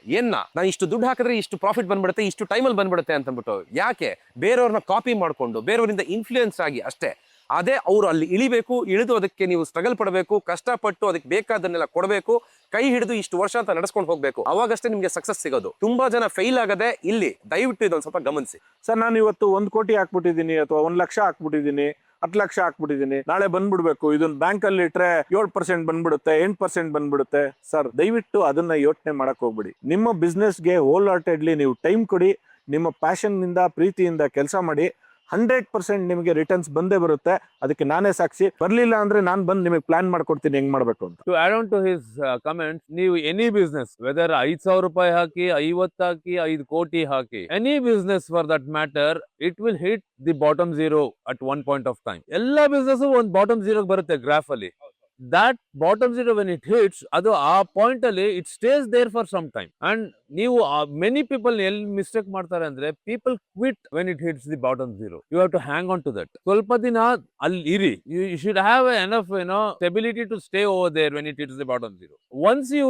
ನಾನು ಇಷ್ಟು ದುಡ್ಡು ಹಾಕಿದ್ರೆ ಇಷ್ಟು ಪ್ರಾಫಿಟ್ ಬಂದ್ಬಿಡುತ್ತೆ, ಇಷ್ಟು ಟೈಮಲ್ಲಿ ಬಂದ್ಬಿಡುತ್ತೆ ಅಂತಂದ್ಬಿಟ್ಟು. ಯಾಕೆ ಬೇರೆಯವ್ರನ್ನ ಕಾಪಿ ಮಾಡ್ಕೊಂಡು, ಬೇರೆಯವರಿಂದ ಇನ್ಫ್ಲೂಯೆನ್ಸ್ ಆಗಿ ಅಷ್ಟೇ. ಅದೇ ಅವರು ಅಲ್ಲಿ ಇಳಿಬೇಕು. ಇಳಿದು ಅದಕ್ಕೆ ನೀವು ಸ್ಟ್ರಗಲ್ ಪಡಬೇಕು, ಕಷ್ಟಪಟ್ಟು ಅದಕ್ಕೆ ಬೇಕಾದನ್ನೆಲ್ಲ ಕೊಡಬೇಕು, ಕೈ ಹಿಡಿದು ಇಷ್ಟು ವರ್ಷ ಅಂತ ನಡೆಸ್ಕೊಂಡು ಹೋಗ್ಬೇಕು. ಅವಾಗಷ್ಟೇ ನಿಮ್ಗೆ ಸಕ್ಸಸ್ ಸಿಗೋದು. ತುಂಬಾ ಜನ ಫೇಲ್ ಆಗದೆ ಇಲ್ಲಿ. ದಯವಿಟ್ಟು ಇದೊಂದು ಸ್ವಲ್ಪ ಗಮನಿಸಿ. ಸರ್, ನಾನು ಇವತ್ತು 1 ಕೋಟಿ ಹಾಕ್ಬಿಟ್ಟಿದ್ದೀನಿ, ಅಥವಾ 1 ಲಕ್ಷ ಹಾಕ್ಬಿಟ್ಟಿದ್ದೀನಿ, 10 ಲಕ್ಷ ಹಾಕ್ಬಿಟ್ಟಿದ್ದೀನಿ, ನಾಳೆ ಬಂದ್ಬಿಡ್ಬೇಕು. ಇದನ್ನ ಬ್ಯಾಂಕ್ ಅಲ್ಲಿ ಇಟ್ರೆ 7% ಬಂದ್ಬಿಡುತ್ತೆ, 8% ಬಂದ್ಬಿಡುತ್ತೆ. ಸರ್, ದಯವಿಟ್ಟು ಅದನ್ನ ಯೋಚನೆ ಮಾಡಕ್ ಹೋಗ್ಬಿಡಿ. ನಿಮ್ಮ ಬಿಸ್ನೆಸ್ಗೆ ಹೋಲ್ ಹಾರ್ಟೆಡ್ಲಿ ನೀವು ಟೈಮ್ ಕೊಡಿ. ನಿಮ್ಮ ಪ್ಯಾಷನ್ ನಿಂದ, ಪ್ರೀತಿಯಿಂದ ಕೆಲಸ ಮಾಡಿ. 100% ನಿಮಗೆ ರಿಟರ್ನ್ಸ್ ಬಂದೇ ಬರುತ್ತೆ. ಅದಕ್ಕೆ ನಾನೇ ಸಾಕ್ಷಿ. ಬರ್ಲಿಲ್ಲ ಅಂದ್ರೆ ನಾನು ಬಂದು ನಿಮಗೆ ಪ್ಲಾನ್ ಮಾಡ್ಕೊಡ್ತೀನಿ ಹೆಂಗ್ ಮಾಡ್ಬೇಕು ಅಂತ. To add on to his comments, ನೀವು ಎನಿ ಬಿಸ್ನೆಸ್, ವೆದರ್ 5,000 ರೂಪಾಯಿ ಹಾಕಿ, 50 ಹಾಕಿ, 5 ಕೋಟಿ ಹಾಕಿ, any business for that matter, it will hit the bottom 0 at one point of time. ಎಲ್ಲ ಬಿಸ್ನೆಸ್ ಒಂದು ಬಾಟಮ್ 0 ಬರುತ್ತೆ ಗ್ರಾಫ್ ಅಲ್ಲಿ. that bottom zero when it hits, ಅದು ಆ ಪಾಯಿಂಟ್ ಅಲ್ಲಿ it stays there for some time. And ನೀವು many people ಎಲ್ಲಿ ಮಿಸ್ಟೇಕ್ ಮಾಡ್ತಾರೆ ಅಂದ್ರೆ people quit when it hits the bottom zero. You have to hang on to that. ಸ್ವಲ್ಪ ದಿನ ಅಲ್ಲಿ ಇರಿ. You should have enough stability to stay over there when it hits the bottom zero. Once you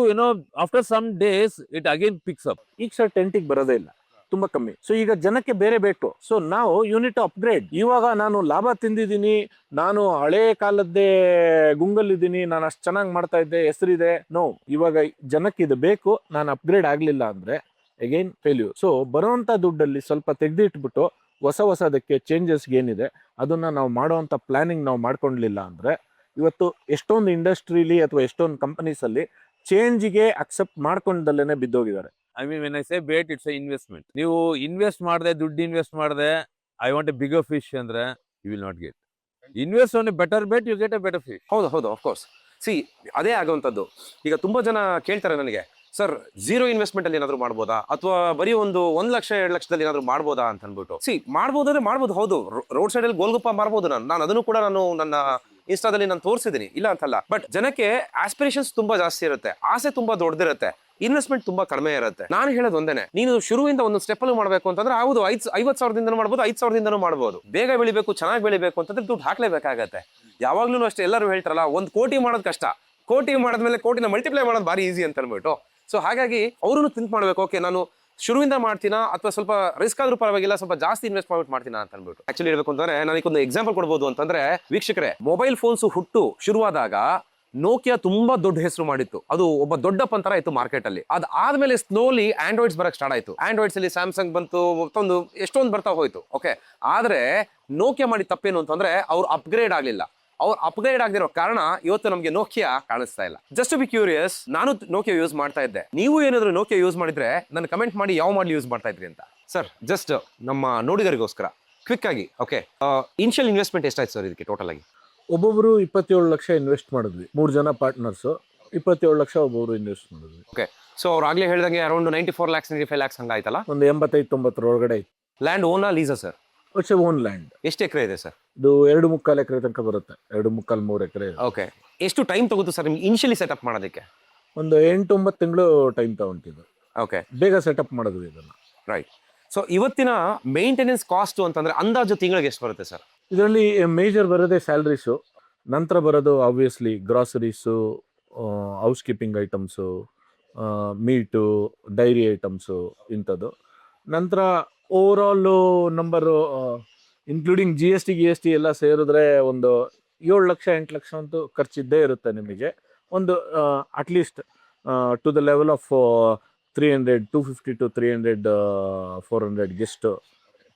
after some days it again picks up. ಈಗ sir ಟೆಂಟಿಗೆ ಬರೋದೇ ಇಲ್ಲ, ತುಂಬಾ ಕಮ್ಮಿ. ಸೊ ಈಗ ಜನಕ್ಕೆ ಬೇರೆ ಬೇಕು. ಸೊ ನಾವು ಯೂನಿಟ್ ಅಪ್ಗ್ರೇಡ್. ಇವಾಗ ನಾನು ಲಾಭ ತಿಂದಿದ್ದೀನಿ, ನಾನು ಹಳೆ ಕಾಲದ್ದೇ ಗುಂಗಲ್ಲಿದ್ದೀನಿ, ನಾನು ಅಷ್ಟು ಚೆನ್ನಾಗಿ ಮಾಡ್ತಾ ಇದ್ದೆ, ಹೆಸರಿದೆ. ನೋ, ಇವಾಗ ಜನಕ್ಕೆ ಇದು ಬೇಕು, ನಾನು ಅಪ್ಗ್ರೇಡ್ ಆಗ್ಲಿಲ್ಲ ಅಂದ್ರೆ ಅಗೈನ್ ಫೇಲ್ಯೂರ್. ಸೊ ಬರುವಂತ ದುಡ್ಡಲ್ಲಿ ಸ್ವಲ್ಪ ತೆಗೆದಿಟ್ಬಿಟ್ಟು ಹೊಸದಕ್ಕೆ ಚೇಂಜಸ್ಗೆ ಏನಿದೆ ಅದನ್ನ ನಾವು ಮಾಡುವಂತ ಪ್ಲಾನಿಂಗ್ ನಾವು ಮಾಡ್ಕೊಂಡ್ಲಿಲ್ಲ ಅಂದ್ರೆ ಇವತ್ತು ಎಷ್ಟೊಂದು ಇಂಡಸ್ಟ್ರಿಲಿ ಅಥವಾ ಎಷ್ಟೊಂದು ಕಂಪನೀಸ್ ಅಲ್ಲಿ ಚೇಂಜ್ಗೆ ಅಕ್ಸೆಪ್ಟ್ ಮಾಡ್ಕೊಂಡಲ್ಲೇನೆ ಬಿದ್ದೋಗಿದ್ದಾರೆ. I mean when I say bet, it's a investment. ನೀವು ಇನ್ವೆಸ್ಟ್ ಮಾಡದೆ, ದುಡ್ಡು ಇನ್ವೆಸ್ಟ್ ಮಾಡದೆ I want a bigger fish ಅಂದ್ರೆ you will not get. Invest on a better bet, you get a better fish. ಹೌದು of course. See, ಅದೇ ಆಗುವಂಥದ್ದು. ಈಗ ತುಂಬಾ ಜನ ಕೇಳ್ತಾರೆ ನನಗೆ, ಸರ್ ಝೀರೋ ಇನ್ವೆಸ್ಟ್ಮೆಂಟ್ ಅಲ್ಲಿ ಏನಾದ್ರು ಮಾಡ್ಬೋದಾ, ಅಥವಾ ಬರೀ 1 ಲಕ್ಷ 2 ಲಕ್ಷದಲ್ಲಿ ಏನಾದ್ರು ಮಾಡ್ಬೋದಾ ಅಂತ ಅನ್ಬಿಟ್ಟು. ಸಿ, ಮಾಡ್ಬೋದಂದ್ರೆ ಮಾಡ್ಬೋದು. ಹೌದು, ರೋಡ್ ಸೈಡ್ ಅಲ್ಲಿ ಗೋಲ್ಗುಪ್ಪ ಮಾರ್ಬೋದು. ನಾನು ಅದನ್ನು ಕೂಡ ನನ್ನ ಇನ್ಸ್ಟಾದಲ್ಲಿ ನಾನು ತೋರಿಸಿದ್ದೀನಿ, ಇಲ್ಲ ಅಂತಲ್ಲ. ಬಟ್ ಜನಕ್ಕೆ ಆಸ್ಪಿರೇಷನ್ಸ್ ತುಂಬಾ ಜಾಸ್ತಿ ಇರುತ್ತೆ, ಆಸೆ ತುಂಬಾ ದೊಡ್ಡದಿರುತ್ತೆ, ಇನ್ವೆಸ್ಟ್ಮೆಂಟ್ ತುಂಬಾ ಕಡಿಮೆ ಇರುತ್ತೆ. ನಾನು ಹೇಳೋದು ಒಂದೇನೆ, ನೀನು ಶುರುವಿಂದ ಒಂದು ಸ್ಟೆಪ್ ಅಲ್ಲಿ ಮಾಡಬೇಕು ಅಂತಂದ್ರೆ ಹೌದು 50,000ದಿಂದ ಮಾಡ್ಬೋದು, 5,000ದಿಂದನೂ ಮಾಡ್ಬೋದು. ಬೇಗ ಬೆಳಿಬೇಕು, ಚೆನ್ನಾಗಿ ಬೆಳಿಬೇಕು ಅಂತಂದ್ರೆ ದುಡ್ಡು ಹಾಕ್ಲೇಬೇಕಾಗತ್ತೆ. ಯಾವಾಗ್ಲೂ ಅಷ್ಟೇ ಎಲ್ಲರೂ ಹೇಳ್ತಾರಲ್ಲ, 1 ಕೋಟಿ ಮಾಡೋದು ಕಷ್ಟ, ಕೋಟಿ ಮಾಡಿದ್ಮೇಲೆ ಕೋಟಿನ ಮಲ್ಟಿಪ್ಲೈ ಮಾಡೋದು ಭಾರಿ ಈಸಿ ಅಂತ ಅನ್ಬಿಟ್ಟು. ಸೊ ಹಾಗಾಗಿ ಅವರು ಥಿಂಕ್ ಮಾಡ್ಬೇಕು, ಓಕೆ ನಾನು ಶುರುವಿಂದ ಮಾಡ್ತೀನಾ ಅಥವಾ ಸ್ವಲ್ಪ ರಿಸ್ಕ್ ಆದ್ರೂ ಪರವಾಗಿಲ್ಲ, ಸ್ವಲ್ಪ ಜಾಸ್ತಿ ಇನ್ವೆಸ್ಟ್ ಮಾಡ್ತೀನಾ ಅಂತ ಅನ್ಬಿಟ್ಟು. ಆಕ್ಚುಲಿ ಹೇಳ್ಬೇಕು ಅಂತಂದ್ರೆ ನನಗೊಂದು ಎಕ್ಸಾಂಪಲ್ ಕೊಡ್ಬೋದು ಅಂತಂದ್ರೆ, ವೀಕ್ಷಕರೇ, ಮೊಬೈಲ್ ಫೋನ್ಸ್ ಹುಟ್ಟು ಶುರುವಾದಾಗ ನೋಕಿಯಾ ತುಂಬಾ ದೊಡ್ಡ ಹೆಸರು ಮಾಡಿತ್ತು. ಅದು ಒಬ್ಬ ದೊಡ್ಡ ಪಂತರ ಇತ್ತು ಮಾರ್ಕೆಟ್ ಅಲ್ಲಿ. ಅದಾದ್ಮೇಲೆ ಸ್ಲೋಲಿ ಆಂಡ್ರಾಯ್ಡ್ಸ್ ಬರಕ್ ಸ್ಟಾರ್ಟ್ ಆಯ್ತು. ಆಂಡ್ರಾಯ್ಡ್ಸ್ ಅಲ್ಲಿ ಸ್ಯಾಮ್ಸಂಗ್ ಬಂತು, ಎಷ್ಟೊಂದು ಬರ್ತಾ ಹೋಯ್ತು. ಓಕೆ, ಆದ್ರೆ ನೋಕಿಯಾ ಮಾಡಿ ತಪ್ಪೇನು ಅಂತಂದ್ರೆ ಅವ್ರು ಅಪ್ಗ್ರೇಡ್ ಆಗ್ಲಿಲ್ಲ. ಅವ್ರು ಅಪ್ಗ್ರೇಡ್ ಆಗದಿರೋ ಕಾರಣ ಇವತ್ತು ನಮಗೆ ನೋಕಿಯಾ ಕಾಣಿಸ್ತಾ ಇಲ್ಲ. ಜಸ್ಟ್ ಟು ಬಿ ಕ್ಯೂರಿಯಸ್, ನಾನು ನೋಕಿಯಾ ಯೂಸ್ ಮಾಡ್ತಾ ಇದ್ದೆ. ನೀವು ಏನಾದ್ರು ನೋಕಿಯಾ ಯೂಸ್ ಮಾಡಿದ್ರೆ ನನ್ನ ಕಮೆಂಟ್ ಮಾಡಿ ಯಾವ ಮಾಡಲ್ ಯೂಸ್ ಮಾಡ್ತಾ ಇದ್ರಿ ಅಂತ. ಸರ್, ಜಸ್ಟ್ ನಮ್ಮ ನೋಡಿಗರಿಗೋಸ್ಕರ ಕ್ವಿಕ್ ಆಗಿ, ಓಕೆ, ಇನಿಷಿಯಲ್ ಇನ್ವೆಸ್ಟ್ಮೆಂಟ್ ಎಷ್ಟಾಯ್ತು ಸರ್ ಇದಕ್ಕೆ ಟೋಟಲ್ ಆಗಿ? ಒಬ್ಬೊಬ್ರು 27 ಲಕ್ಷ ಇನ್ವೆಸ್ಟ್ ಮಾಡಿದ್ವಿ, 3 ಜನ ಪಾರ್ಟ್ನರ್ಸ್. 27 ಲಕ್ಷ ಒಬ್ಬೊಬ್ರು ಇನ್ವೆಸ್ಟ್ ಮಾಡಿದ್ವಿ. ಓಕೆ, ಸೊ ಅವ್ರು ಆಗ್ಲೇ ಹೇಳಿದಂಗೆ ಅರೌಂಡ್ 94 lakhs 95 lakhs ಹಂಗಾಯ್ತಲ್ಲ. ಒಂದು 85-90 ಒಳಗಡೆ. ಲ್ಯಾಂಡ್ ಓನಾ ಲೀಸಾ ಸರ್? It's own land. ಎಷ್ಟು ಎಕರೆ ಇದೆ ಸರ್? ಇದು 2.25 ಎಕರೆ ತನಕ ಬರುತ್ತೆ. 2.25-3 ಎಕರೆ. ಓಕೆ, ಎಷ್ಟು ಟೈಮ್ ತಗೋತು ಸರ್ ನಿಮ್ಗೆ ಇನಿಷಿಯಲಿ ಸೆಟಪ್ ಮಾಡೋದಕ್ಕೆ? ಒಂದು 8-9 ತಿಂಗಳು ಟೈಮ್ ತಗೊಂತಿದ್ದು. ಓಕೆ, ಬೇಗ ಸೆಟಪ್ ಮಾಡಿದ್ವಿ ಇದನ್ನ. ರೈಟ್. ಸೊ ಇವತ್ತಿನ ಮೇಂಟೆನೆನ್ಸ್ ಕಾಸ್ಟ್ ಅಂತಂದ್ರೆ ಅಂದಾಜು ತಿಂಗಳಿಗೆ ಎಷ್ಟು ಬರುತ್ತೆ ಸರ್? ಇದರಲ್ಲಿ ಮೇಜರ್ ಬರೋದೇ ಸ್ಯಾಲ್ರೀಸು, ನಂತರ ಬರೋದು obviously groceries, house keeping items, meat, dairy items, ಇಂಥದ್ದು. ನಂತರ over all number including GST ಎಲ್ಲ ಸೇರಿದ್ರೆ ಒಂದು 7 ಲಕ್ಷ 8 ಲಕ್ಷ ಅಂತೂ ಖರ್ಚಿದ್ದೇ ಇರುತ್ತೆ ನಿಮಗೆ. ಒಂದು at least to the level of 250 to 300 400 guest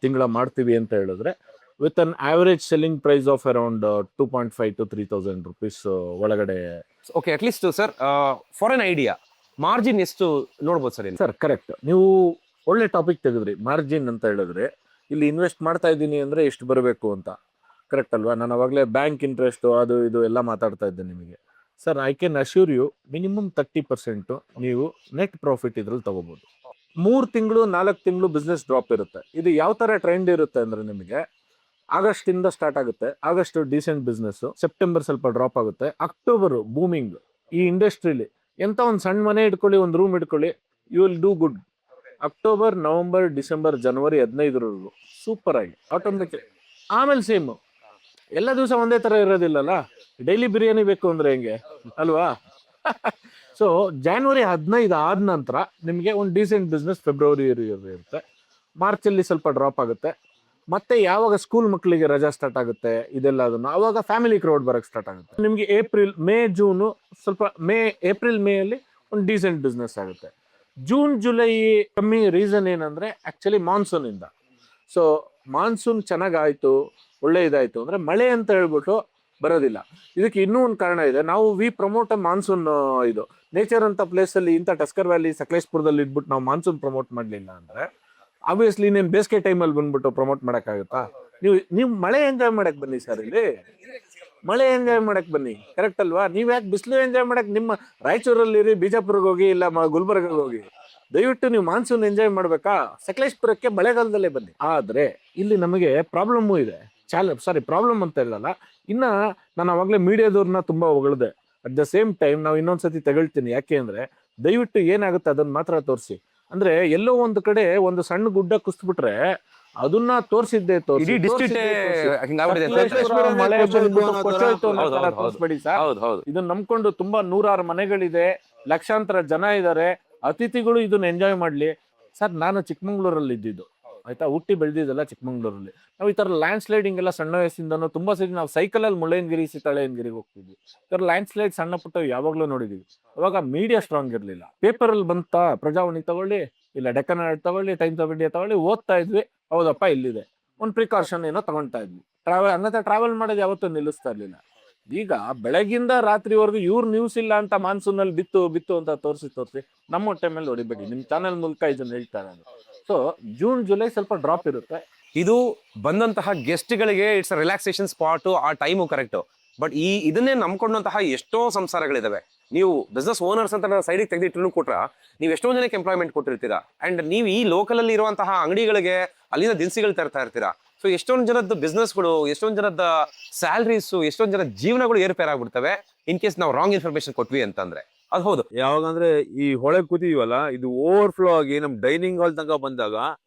ತಿಂಗಳ ಮಾಡ್ತೀವಿ ಅಂತ ಹೇಳಿದ್ರೆ, with an average selling price of around 2.5 to 3,000 rupees ಒಳಗಡೆ. Okay, at least sir for an idea margin ಎಷ್ಟು ನೋಡ್ಬೋದು ಸರ್? ಸರ್ ಕರೆಕ್ಟ್, ನೀವು ಒಳ್ಳೆ ಟಾಪಿಕ್ ತೆಗೆದ್ರಿ. ಮಾರ್ಜಿನ್ ಅಂತ ಹೇಳಿದ್ರೆ ಇಲ್ಲಿ ಇನ್ವೆಸ್ಟ್ ಮಾಡ್ತಾ ಇದ್ದೀನಿ ಅಂದ್ರೆ ಎಷ್ಟು ಬರಬೇಕು ಅಂತ. ಕರೆಕ್ಟ್ ಅಲ್ವಾ? ನಾನು ಅವಾಗಲೇ ಬ್ಯಾಂಕ್ ಇಂಟ್ರೆಸ್ಟ್ ಅದು ಇದು ಎಲ್ಲ ಮಾತಾಡ್ತಾ ಇದ್ದೆ ನಿಮಗೆ. Sir, I can assure you minimum 30% ನೀವು ನೆಟ್ ಪ್ರಾಫಿಟ್ ಇದ್ರಲ್ಲಿ ತಗೋಬಹುದು. 3 ತಿಂಗಳು 4 ತಿಂಗಳು ಬಿಸ್ನೆಸ್ ಡ್ರಾಪ್ ಇರುತ್ತೆ. ಇದು ಯಾವ ತರ ಟ್ರೆಂಡ್ ಇರುತ್ತೆ ಅಂದ್ರೆ, ನಿಮಗೆ ಆಗಸ್ಟ್ ಇಂದ ಸ್ಟಾರ್ಟ್ ಆಗುತ್ತೆ. ಆಗಸ್ಟ್ ಡಿಸೆಂಟ್ ಬಿಸ್ನೆಸ್, ಸೆಪ್ಟೆಂಬರ್ ಸ್ವಲ್ಪ ಡ್ರಾಪ್ ಆಗುತ್ತೆ, ಅಕ್ಟೋಬರ್ ಬೂಮಿಂಗ್. ಈ ಇಂಡಸ್ಟ್ರಿಲಿ ಎಂತ ಒಂದು ಸಣ್ಣ ಮನೆ ಇಟ್ಕೊಳ್ಳಿ, ಒಂದು ರೂಮ್ ಇಟ್ಕೊಳ್ಳಿ, you will do good. October, November, December, January 15 super ಆಗಿ ಆಟೋಮೆಟಿಕ್. ಆಮೇಲೆ ಸೇಮ್ ಎಲ್ಲ ದಿವಸ ಒಂದೇ ತರ ಇರೋದಿಲ್ಲಲ್ಲ. ಡೈಲಿ ಬಿರಿಯಾನಿ ಬೇಕು ಅಂದ್ರೆ ಹೆಂಗೆ ಅಲ್ವಾ? ಸೊ ಜಾನ್ವರಿ 15 ಆದ ನಂತರ ನಿಮಗೆ ಒಂದು ಡೀಸೆಂಟ್ ಬಿಸ್ನೆಸ್ ಫೆಬ್ರವರಿ ಇರುತ್ತೆ. ಮಾರ್ಚಲ್ಲಿ ಸ್ವಲ್ಪ ಡ್ರಾಪ್ ಆಗುತ್ತೆ. ಮತ್ತೆ ಯಾವಾಗ ಸ್ಕೂಲ್ ಮಕ್ಕಳಿಗೆ ರಜಾ ಸ್ಟಾರ್ಟ್ ಆಗುತ್ತೆ ಇದೆಲ್ಲ, ಅದನ್ನು ಅವಾಗ ಫ್ಯಾಮಿಲಿ ಕ್ರೌಡ್ ಬರಕ್ಕೆ ಸ್ಟಾರ್ಟ್ ಆಗುತ್ತೆ. ನಿಮಗೆ ಏಪ್ರಿಲ್, ಮೇ, ಜೂನು ಸ್ವಲ್ಪ ಏಪ್ರಿಲ್ ಮೇ ಅಲ್ಲಿ ಒಂದು ಡೀಸೆಂಟ್ ಬಿಸ್ನೆಸ್ ಆಗುತ್ತೆ. ಜೂನ್, ಜುಲೈ ಕಮ್ಮಿ. ರೀಸನ್ ಏನಂದ್ರೆ ಆಕ್ಚುಲಿ ಮಾನ್ಸೂನ್ ಇಂದ. ಸೊ ಮಾನ್ಸೂನ್ ಚೆನ್ನಾಗಾಯ್ತು, ಒಳ್ಳೆ ಇದಾಯ್ತು ಅಂದ್ರೆ ಮಳೆ ಅಂತ ಹೇಳ್ಬಿಟ್ಟು ಬರೋದಿಲ್ಲ. ಇದಕ್ಕೆ ಇನ್ನೂ ಒಂದು ಕಾರಣ ಇದೆ. ನಾವು ವಿ ಪ್ರಮೋಟ್ ಮಾನ್ಸೂನ್. ಇದು ನೇಚರ್ ಅಂತ ಪ್ಲೇಸ್ ಅಲ್ಲಿ, ಇಂಥ ಟಸ್ಕರ್ ವ್ಯಾಲಿ, ಸಕಲೇಶ್ಪುರದಲ್ಲಿ ಇದ್ಬಿಟ್ಟು ನಾವು ಮಾನ್ಸೂನ್ ಪ್ರಮೋಟ್ ಮಾಡಲಿಲ್ಲ ಅಂದ್ರೆ ಆಬ್ವಿಯಸ್ಲಿ ನೀನು ಬೇಸಿಗೆ ಟೈಮಲ್ಲಿ ಬಂದ್ಬಿಟ್ಟು ಪ್ರಮೋಟ್ ಮಾಡೋಕ್ಕಾಗುತ್ತಾ? ನೀವು ಮಳೆ ಎಂಜಾಯ್ ಮಾಡಕ್ ಬನ್ನಿ ಸರ್, ಇಲ್ಲಿ ಮಳೆ ಎಂಜಾಯ್ ಮಾಡಕ್ ಬನ್ನಿ. ಕರೆಕ್ಟ್ ಅಲ್ವಾ? ನೀವ್ ಯಾಕೆ ಬಿಸಿಲು ಎಂಜಾಯ್ ಮಾಡಕ್ ನಿಮ್ಮ ರಾಯಚೂರಲ್ಲಿ ಬಿಜಾಪುರಕ್ಕೆ ಹೋಗಿ, ಇಲ್ಲ ಗುಲ್ಬರ್ಗಕ್ಕೆ ಹೋಗಿ? ದಯವಿಟ್ಟು ನೀವು ಮಾನ್ಸೂನ್ ಎಂಜಾಯ್ ಮಾಡ್ಬೇಕಾ? ಸಕಲೇಶ್ಪುರಕ್ಕೆ ಮಳೆಗಾಲದಲ್ಲೇ ಬನ್ನಿ. ಆದ್ರೆ ಇಲ್ಲಿ ನಮಗೆ ಪ್ರಾಬ್ಲಮ್ಮು ಇದೆ. ಪ್ರಾಬ್ಲಮ್ ಅಂತ ಹೇಳಲ್ಲ. ಇನ್ನ ನಾನು ಅವಾಗಲೇ ಮೀಡಿಯಾದವ್ರನ್ನ ತುಂಬಾ ಹೊಗಳಿದೆ. ಅಟ್ ದ ಸೇಮ್ ಟೈಮ್ ನಾವು ಇನ್ನೊಂದ್ಸತಿ ತಗೊಳ್ತೀನಿ. ಯಾಕೆ ಅಂದ್ರೆ ದಯವಿಟ್ಟು ಏನಾಗುತ್ತೆ ಅದನ್ನ ಮಾತ್ರ ತೋರಿಸಿ. ಅಂದ್ರೆ ಎಲ್ಲೋ ಒಂದು ಕಡೆ ಒಂದು ಸಣ್ಣ ಗುಡ್ಡ ಕುಸ್ಬಿಟ್ರೆ ಅದನ್ನ ತೋರಿಸಿದ್ದೆ ಇಡೀ ಡಿಸ್ಟ್ರಿಕ್ಟ್ ಹಿಂಗಾಗ್ಬಿಟ್ಟಿದೆ ಅಂತ ಸಕಲೇಶ್ಪುರ ಮಳೆ ಬಂದ್ಬಿಟ್ಟು ಕೊಚ್ಚೋಯ್ತು ಅನ್ನೋ ಹೌದು, ತರ ಹೌದು, ತೋರಿಸ್ಬೇಡಿ ಸರ್. ಹೌದು ಹೌದು. ಇದನ್ನ ನಂಬ್ಕೊಂಡು ತುಂಬಾ 106 ಮನೆಗಳಿದೆ, ಲಕ್ಷಾಂತರ ಜನ ಇದ್ದಾರೆ, ಅತಿಥಿಗಳು ಇದನ್ನ ಎಂಜಾಯ್ ಮಾಡ್ಲಿ. ಸರ್ ನಾನು ಚಿಕ್ಕಮಂಗ್ಳೂರಲ್ಲಿ ಇದ್ದಿದ್ದು, ಆಯ್ತಾ, ಹುಟ್ಟಿ ಬೆಳೆದಿದ್ದೆಲ್ಲ ಚಿಕ್ಕಮಂಗ್ಳೂರಲ್ಲಿ. ನಾವು ಈ ತರ ಲ್ಯಾಂಡ್ ಸ್ಲೈಡಿಂಗ್ ಎಲ್ಲ ಸಣ್ಣ ವಯಸ್ಸಿಂದನೂ ತುಂಬಾ ಸರಿ ನಾವು ಸೈಕಲಲ್ಲಿ ಮುಳ್ಳಯ್ಯನಗಿರಿ ಸೀತಾಳಯ್ಯನಗಿರಿಗೆ ಹೋಗ್ತಿದ್ವಿ. ಈ ತರ ಲ್ಯಾಂಡ್ ಸ್ಲೈಡ್ ಸಣ್ಣ ಪುಟ್ಟ ಯಾವಾಗ್ಲೂ ನೋಡಿದೀವಿ. ಅವಾಗ ಮೀಡಿಯಾ ಸ್ಟ್ರಾಂಗ್ ಇರ್ಲಿಲ್ಲ. ಪೇಪರ್ ಅಲ್ಲಿ ಬಂತ ಪ್ರಜಾವಾಣಿ ತಗೊಳ್ಳಿ, ಇಲ್ಲ ಡೆಕ್ಕನ್ ಹರ್ಲ್ಡ್ ತಗೊಳ್ಳಿ, ಟೈಮ್ಸ್ ಆಫ್ ಇಂಡಿಯಾ ತಗೊಳ್ಳಿ, ಓದ್ತಾ ಇದ್ವಿ. ಹೌದಪ್ಪ ಇಲ್ಲಿದೆ, ಒಂದು ಪ್ರಿಕಾಷನ್ ಏನೋ ತಗೊಳ್ತಾ ಇದ್ವಿ. ಟ್ರಾವೆಲ್ ಮಾಡೋದು ಯಾವತ್ತೂ ನಿಲ್ಲಿಸ್ತಾ ಇರ್ಲಿಲ್ಲ. ಈಗ ಬೆಳಗಿಂದ ರಾತ್ರಿವರೆಗೂ ಇವ್ರು ನ್ಯೂಸ್ ಇಲ್ಲ ಅಂತ ಮಾನ್ಸೂನ್ ಅಲ್ಲಿ ಬಿತ್ತು ಅಂತ ತೋರಿಸಿ ನಮ್ಮ ಹೊಟ್ಟೆ ಮೇಲೆ ಹೊಡಿಬೇಡಿ. ನಿಮ್ ಚಾನೆಲ್ ಮೂಲಕ ಇದನ್ನ ಹೇಳ್ತಾ ಇರೋದು. ಸೊ ಜೂನ್ ಜುಲೈ ಸ್ವಲ್ಪ ಡ್ರಾಪ್ ಇರುತ್ತೆ. ಇದು ಬಂದಂತಹ ಗೆಸ್ಟ್ಗಳಿಗೆ ಇಟ್ಸ್ ರಿಲ್ಯಾಕ್ಸೇಷನ್ ಸ್ಪಾಟ್, ಆ ಟೈಮು ಕರೆಕ್ಟ್. ಬಟ್ ಇದನ್ನೇ ನಂಬ್ಕೊಂಡಂತಹ ಎಷ್ಟೋ ಸಂಸಾರಗಳಿದಾವೆ. ನೀವು ಬಿಸ್ನೆಸ್ ಓನರ್ಸ್ ಅಂತ ಸೈಡಿಗೆ ತೆಗೆದಿಟ್ಟು ಕೊಟ್ರ ನೀವು ಎಷ್ಟೋ ಜನಕ್ಕೆ ಎಂಪ್ಲಾಯ್ಮೆಂಟ್ ಕೊಟ್ಟಿರ್ತೀರಾ. ಅಂಡ್ ನೀವು ಈ ಲೋಕಲ್ ಅಲ್ಲಿ ಇರುವಂತಹ ಅಂಗಡಿಗಳಿಗೆ ಅಲ್ಲಿಂದ ದಿನಸಿಗಳು ತರ್ತಾ ಇರ್ತೀರಾ. ಸೊ ಎಷ್ಟೊಂದು ಜನದ ಬಿಸ್ನೆಸ್ಗಳು, ಎಷ್ಟೊಂದು ಜನದ ಸ್ಯಾಲ್ರೀಸು, ಎಷ್ಟೊಂದು ಜನದ ಜೀವನಗಳು ಏರ್ಪೇರಾಗ್ಬಿಡ್ತವೆ ಇನ್ ಕೇಸ್ ನಾವು ರಾಂಗ್ ಇನ್ಫಾರ್ಮೇಶನ್ ಕೊಟ್ವಿ ಅಂತಂದ್ರೆ. ಅದು ಹೌದು. ಯಾವಾಗಂದ್ರೆ ಈ ಹೊಳೆ ಕೂತಿದೀವಲ್ಲ, ಇದು ಓವರ್ಫ್ಲೋ ಆಗಿ ನಮ್ ಡೈನಿಂಗ್ ಹಾಲ್ ತನಕ ಬಂದಾಗ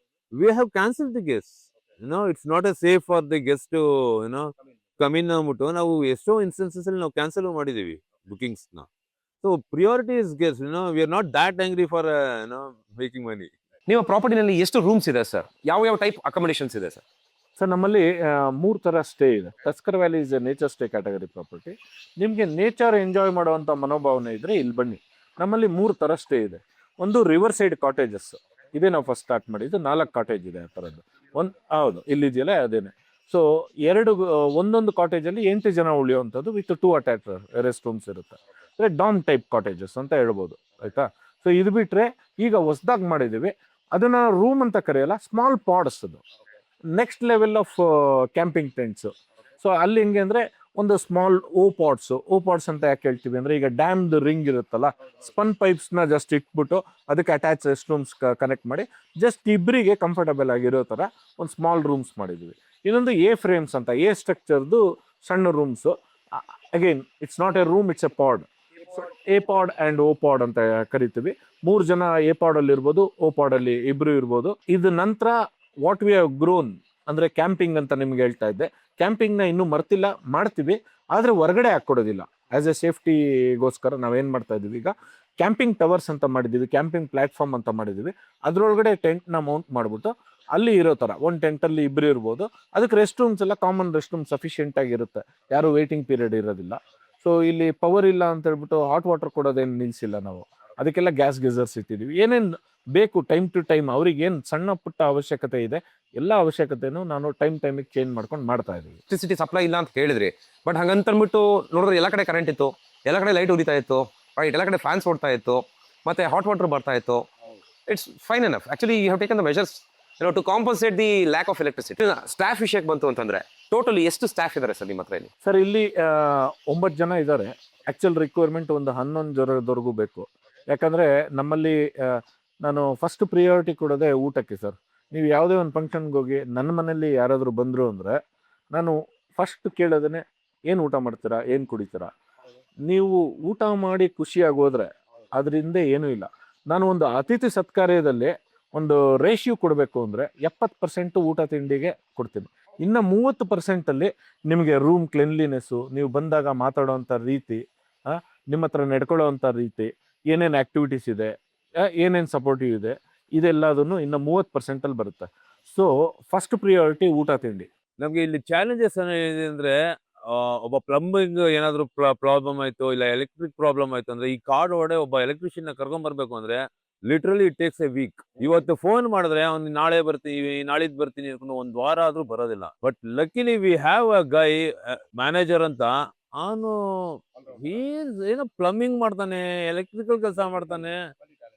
we have cancel the guest. It's not a safe for the guest to come in ಅಂದ್ಬಿಟ್ಟು ನಾವು ಎಷ್ಟೋ ಇನ್ಸ್ಟೆನ್ಸಸ್ ಅಲ್ಲಿ ನಾವು ಕ್ಯಾನ್ಸಲ್ ಮಾಡಿದೀವಿ ಬುಕಿಂಗ್ಸ್ ನ. So priority is guest. V are not that angry for making money. ನಿಮ್ಮ ಪ್ರಾಪರ್ಟಿನಲ್ಲಿ ಎಷ್ಟು ರೂಮ್ಸ್ ಇದೆ ಸರ್? ಯಾವ ಟೈಪ್ ಅಕಾಮಿಡೇಷನ್ಸ್ ಇದೆ ಸರ್? ಸರ್ ನಮ್ಮಲ್ಲಿ 3 ತರ ಸ್ಟೇ ಇದೆ. Tusker valley is A nature stay category property. ನಿಮಗೆ ನೇಚರ್ ಎಂಜಾಯ್ ಮಾಡುವಂಥ ಮನೋಭಾವನೆ ಇದ್ರೆ ಇಲ್ಲಿ ಬನ್ನಿ. ನಮ್ಮಲ್ಲಿ 3 ತರ ಸ್ಟೇ ಇದೆ. ಒಂದು ರಿವರ್ ಸೈಡ್ ಕಾಟೇಜಸ್, ಇದೇ ನಾವು ಫಸ್ಟ್ ಸ್ಟಾರ್ಟ್ ಮಾಡಿದ್ದು. 4 ಕಾಟೇಜ್ ಇದೆ ಆ ಥರದ್ದು. ಹೌದು, ಇಲ್ಲಿದೆಯಲ್ಲ ಅದೇನೆ. ಸೊ ಒಂದೊಂದು ಕಾಟೇಜಲ್ಲಿ 8 ಜನ ಉಳಿಯುವಂಥದ್ದು ವಿತ್ 2 ಅಟ್ಯಾಚ್ ರೆಸ್ಟ್ ರೂಮ್ಸ್ ಇರುತ್ತೆ. ಅಂದರೆ ಡಾಮ್ ಟೈಪ್ ಕಾಟೇಜಸ್ ಅಂತ ಹೇಳ್ಬೋದು, ಆಯ್ತಾ. ಸೊ ಇದು ಬಿಟ್ರೆ ಈಗ ಹೊಸದಾಗಿ ಮಾಡಿದ್ದೀವಿ, ಅದನ್ನ ರೂಮ್ ಅಂತ ಕರೆಯಲ್ಲ, ಸ್ಮಾಲ್ ಪಾಡ್ಸ್. ಅದು next level of camping tents. So ಅಲ್ಲಿ ಹೆಂಗೆ ಅಂದರೆ ಒಂದು ಸ್ಮಾಲ್ ಓ ಪಾಡ್ಸ್ ಅಂತ ಯಾಕೆ ಹೇಳ್ತೀವಿ ಅಂದರೆ, ಈಗ ಡ್ಯಾಮ್ದು ರಿಂಗ್ ಇರುತ್ತಲ್ಲ, ಸ್ಪನ್ ಪೈಪ್ಸ್ನ ಜಸ್ಟ್ ಇಟ್ಬಿಟ್ಟು ಅದಕ್ಕೆ ಅಟ್ಯಾಚ್ ರೆಸ್ಟ್ ರೂಮ್ಸ್ ಕನೆಕ್ಟ್ ಮಾಡಿ ಜಸ್ಟ್ ಇಬ್ಬರಿಗೆ ಕಂಫರ್ಟಬಲ್ ಆಗಿರೋ ಥರ ಒಂದು ಸ್ಮಾಲ್ ರೂಮ್ಸ್ ಮಾಡಿದ್ವಿ. ಇನ್ನೊಂದು ಎ ಫ್ರೇಮ್ಸ್ ಅಂತ, ಎ ಸ್ಟ್ರಕ್ಚರ್ದು ಸಣ್ಣ rooms. Again it's not a room, it's a pod. So a pod and O pod ಅಂತ ಕರಿತೀವಿ. 3 ಜನ ಎ ಪಾಡಲ್ಲಿ ಇರ್ಬೋದು, ಓ ಪಾಡಲ್ಲಿ ಇಬ್ಬರು ಇರ್ಬೋದು. ಇದು ನಂತರ ವಾಟ್ ವಿ ಹ್ಯಾವ್ ಗ್ರೋನ್ ಅಂದರೆ ಕ್ಯಾಂಪಿಂಗ್ ಅಂತ ನಿಮ್ಗೆ ಹೇಳ್ತಾ ಇದ್ದೆ. ಕ್ಯಾಂಪಿಂಗ್ನ ಇನ್ನೂ ಮರ್ತಿಲ್ಲ, ಮಾಡ್ತೀವಿ, ಆದರೆ ಹೊರಗಡೆ ಹಾಕ್ಕೊಡೋದಿಲ್ಲ. ಆ್ಯಸ್ ಎ ಸೇಫ್ಟಿಗೋಸ್ಕರ ನಾವೇನು ಮಾಡ್ತಾ ಇದ್ದೀವಿ, ಈಗ ಕ್ಯಾಂಪಿಂಗ್ ಟವರ್ಸ್ ಅಂತ ಮಾಡಿದ್ದೀವಿ, ಕ್ಯಾಂಪಿಂಗ್ ಪ್ಲ್ಯಾಟ್ಫಾರ್ಮ್ ಅಂತ ಮಾಡಿದ್ದೀವಿ. ಅದರೊಳಗಡೆ ಟೆಂಟ್ನ ಮೌಂಟ್ ಮಾಡಿಬಿಟ್ಟು ಅಲ್ಲಿ ಇರೋ ಥರ ಒಂದು ಟೆಂಟಲ್ಲಿ ಇಬ್ಬರು ಇರ್ಬೋದು. ಅದಕ್ಕೆ ರೆಸ್ಟ್ ರೂಮ್ಸ್ ಎಲ್ಲ ಕಾಮನ್ ರೆಸ್ಟ್ ರೂಮ್ ಸಫಿಷಿಯೆಂಟ್ ಆಗಿರುತ್ತೆ, ಯಾರು ವೇಟಿಂಗ್ ಪೀರಿಯಡ್ ಇರೋದಿಲ್ಲ. ಸೊ ಇಲ್ಲಿ ಪವರ್ ಇಲ್ಲ ಅಂತ ಹೇಳ್ಬಿಟ್ಟು ಹಾಟ್ ವಾಟರ್ ಕೊಡೋದೇನು ನಿಲ್ಲಿಸಿಲ್ಲ ನಾವು. ಅದಕ್ಕೆಲ್ಲ ಗ್ಯಾಸ್ ಗೀಸರ್ಸ್ ಇಟ್ಟಿದ್ದೀವಿ. ಏನೇನು ಬೇಕು ಟೈಮ್ ಟು ಟೈಮ್ ಅವ್ರಿಗೆ ಏನು ಸಣ್ಣ ಪುಟ್ಟ ಅವಶ್ಯಕತೆ ಇದೆ, ಎಲ್ಲ ಅವಶ್ಯಕತೆನೂ ನಾನು ಟೈಮಿಗೆ ಚೇಂಜ್ ಮಾಡ್ಕೊಂಡು ಮಾಡ್ತಾ ಇದ್ದೀವಿ. ಎಲೆಕ್ಟ್ರಿಸಿಟಿ ಸಪ್ಲೈ ಇಲ್ಲ ಅಂತ ಹೇಳಿದ್ರಿ, ಬಟ್ ಹಂಗಂತಂದ್ಬಿಟ್ಟು ನೋಡಿದ್ರೆ ಎಲ್ಲ ಕಡೆ ಕರೆಂಟ್ ಇತ್ತು, ಎಲ್ಲ ಕಡೆ ಲೈಟ್ ಉರಿತಾ ಇತ್ತು, ರೈಟ್, ಎಲ್ಲ ಕಡೆ ಫ್ಯಾನ್ಸ್ ಓಡ್ತಾ ಇತ್ತು, ಮತ್ತೆ ಹಾಟ್ ವಾಟರ್ ಬರ್ತಾ ಇತ್ತು. It's fine enough. Actually you have taken the measures to compensate the lack of electricity. Staff ವಿಷಯಕ್ಕೆ ಬಂತು ಅಂತಂದ್ರೆ ಟೋಟಲಿ ಎಷ್ಟು ಸ್ಟಾಫ್ ಇದ್ದಾರೆ ಸರ್ ನಿಮ್ಮ ಹತ್ರ ಇಲ್ಲಿ? ಸರ್ ಇಲ್ಲಿ 9 ಜನ ಇದ್ದಾರೆ. ಆ್ಯಕ್ಚುಲ್ ರಿಕ್ವೈರ್ಮೆಂಟ್ ಒಂದು 11 ಜನದವರೆಗೂ ಬೇಕು. ಯಾಕಂದರೆ ನಮ್ಮಲ್ಲಿ ನಾನು ಫಸ್ಟ್ ಪ್ರಿಯಾರಿಟಿ ಕೊಡೋದೇ ಊಟಕ್ಕೆ ಸರ್. ನೀವು ಯಾವುದೇ ಒಂದು ಫಂಕ್ಷನ್ಗೆ ಹೋಗಿ ನನ್ನ ಮನೇಲಿ ಯಾರಾದರೂ ಬಂದರು ಅಂದರೆ ನಾನು ಫಸ್ಟ್ ಕೇಳೋದೇ ಏನು ಊಟ ಮಾಡ್ತೀರಾ, ಏನು ಕುಡಿತೀರಾ. ನೀವು ಊಟ ಮಾಡಿ ಖುಷಿಯಾಗಿ ಹೋದರೆ ಅದರಿಂದ ಏನೂ ಇಲ್ಲ. ನಾನು ಒಂದು ಅತಿಥಿ ಸತ್ಕಾರ್ಯದಲ್ಲಿ ಒಂದು ರೇಷಿಯೋ ಕೊಡಬೇಕು ಅಂದರೆ 70% ಊಟ ತಿಂಡಿಗೆ ಕೊಡ್ತೀನಿ. ಇನ್ನು 30% ನಿಮಗೆ ರೂಮ್ ಕ್ಲೆನ್ಲಿನೆಸ್ಸು, ನೀವು ಬಂದಾಗ ಮಾತಾಡೋವಂಥ ರೀತಿ, ನಿಮ್ಮ ಹತ್ರ ನಡ್ಕೊಳ್ಳೋವಂಥ ರೀತಿ, ಏನೇನು ಆ್ಯಕ್ಟಿವಿಟೀಸ್ ಇದೆ, ಏನೇನು ಸಪೋರ್ಟಿವ್ ಇದೆ, ಇದೆಲ್ಲದನ್ನು ಇನ್ನು 30% ಬರುತ್ತೆ. ಸೊ ಫಸ್ಟ್ ಪ್ರಿಯಾರಿಟಿ ಊಟ ತಿಂಡಿ. ನಮ್ಗೆ ಇಲ್ಲಿ ಚಾಲೆಂಜಸ್ ಏನಿದೆ ಅಂದ್ರೆ, ಒಬ್ಬ ಪ್ಲಂಬಿಂಗ್ ಏನಾದ್ರು ಪ್ರಾಬ್ಲಮ್ ಆಯ್ತು, ಇಲ್ಲ ಎಲೆಕ್ಟ್ರಿಕ್ ಪ್ರಾಬ್ಲಮ್ ಆಯ್ತು ಅಂದ್ರೆ, ಈ ಕಾರ್ಡ್ ಒಡೆ ಒಬ್ಬ ಎಲೆಕ್ಟ್ರಿಷಿಯನ್ ಕರ್ಕೊಂಡ್ ಬರ್ಬೇಕು ಅಂದ್ರೆ literally it takes a week. ಇವತ್ತು ಫೋನ್ ಮಾಡಿದ್ರೆ ಅವ್ನು ನಾಳೆ ಬರ್ತೀವಿ, ನಾಳಿದ್ದು ಬರ್ತೀನಿ ಅನ್ಕೊಂಡು 1 ವಾರ ಆದ್ರೂ ಬರೋದಿಲ್ಲ. But ಲಕ್ಕಿಲಿ we have a Guy manager ಅಂತ, ಅವನು ಏನೋ ಪ್ಲಂಬಿಂಗ್ ಮಾಡ್ತಾನೆ, ಎಲೆಕ್ಟ್ರಿಕಲ್ ಕೆಲಸ ಮಾಡ್ತಾನೆ,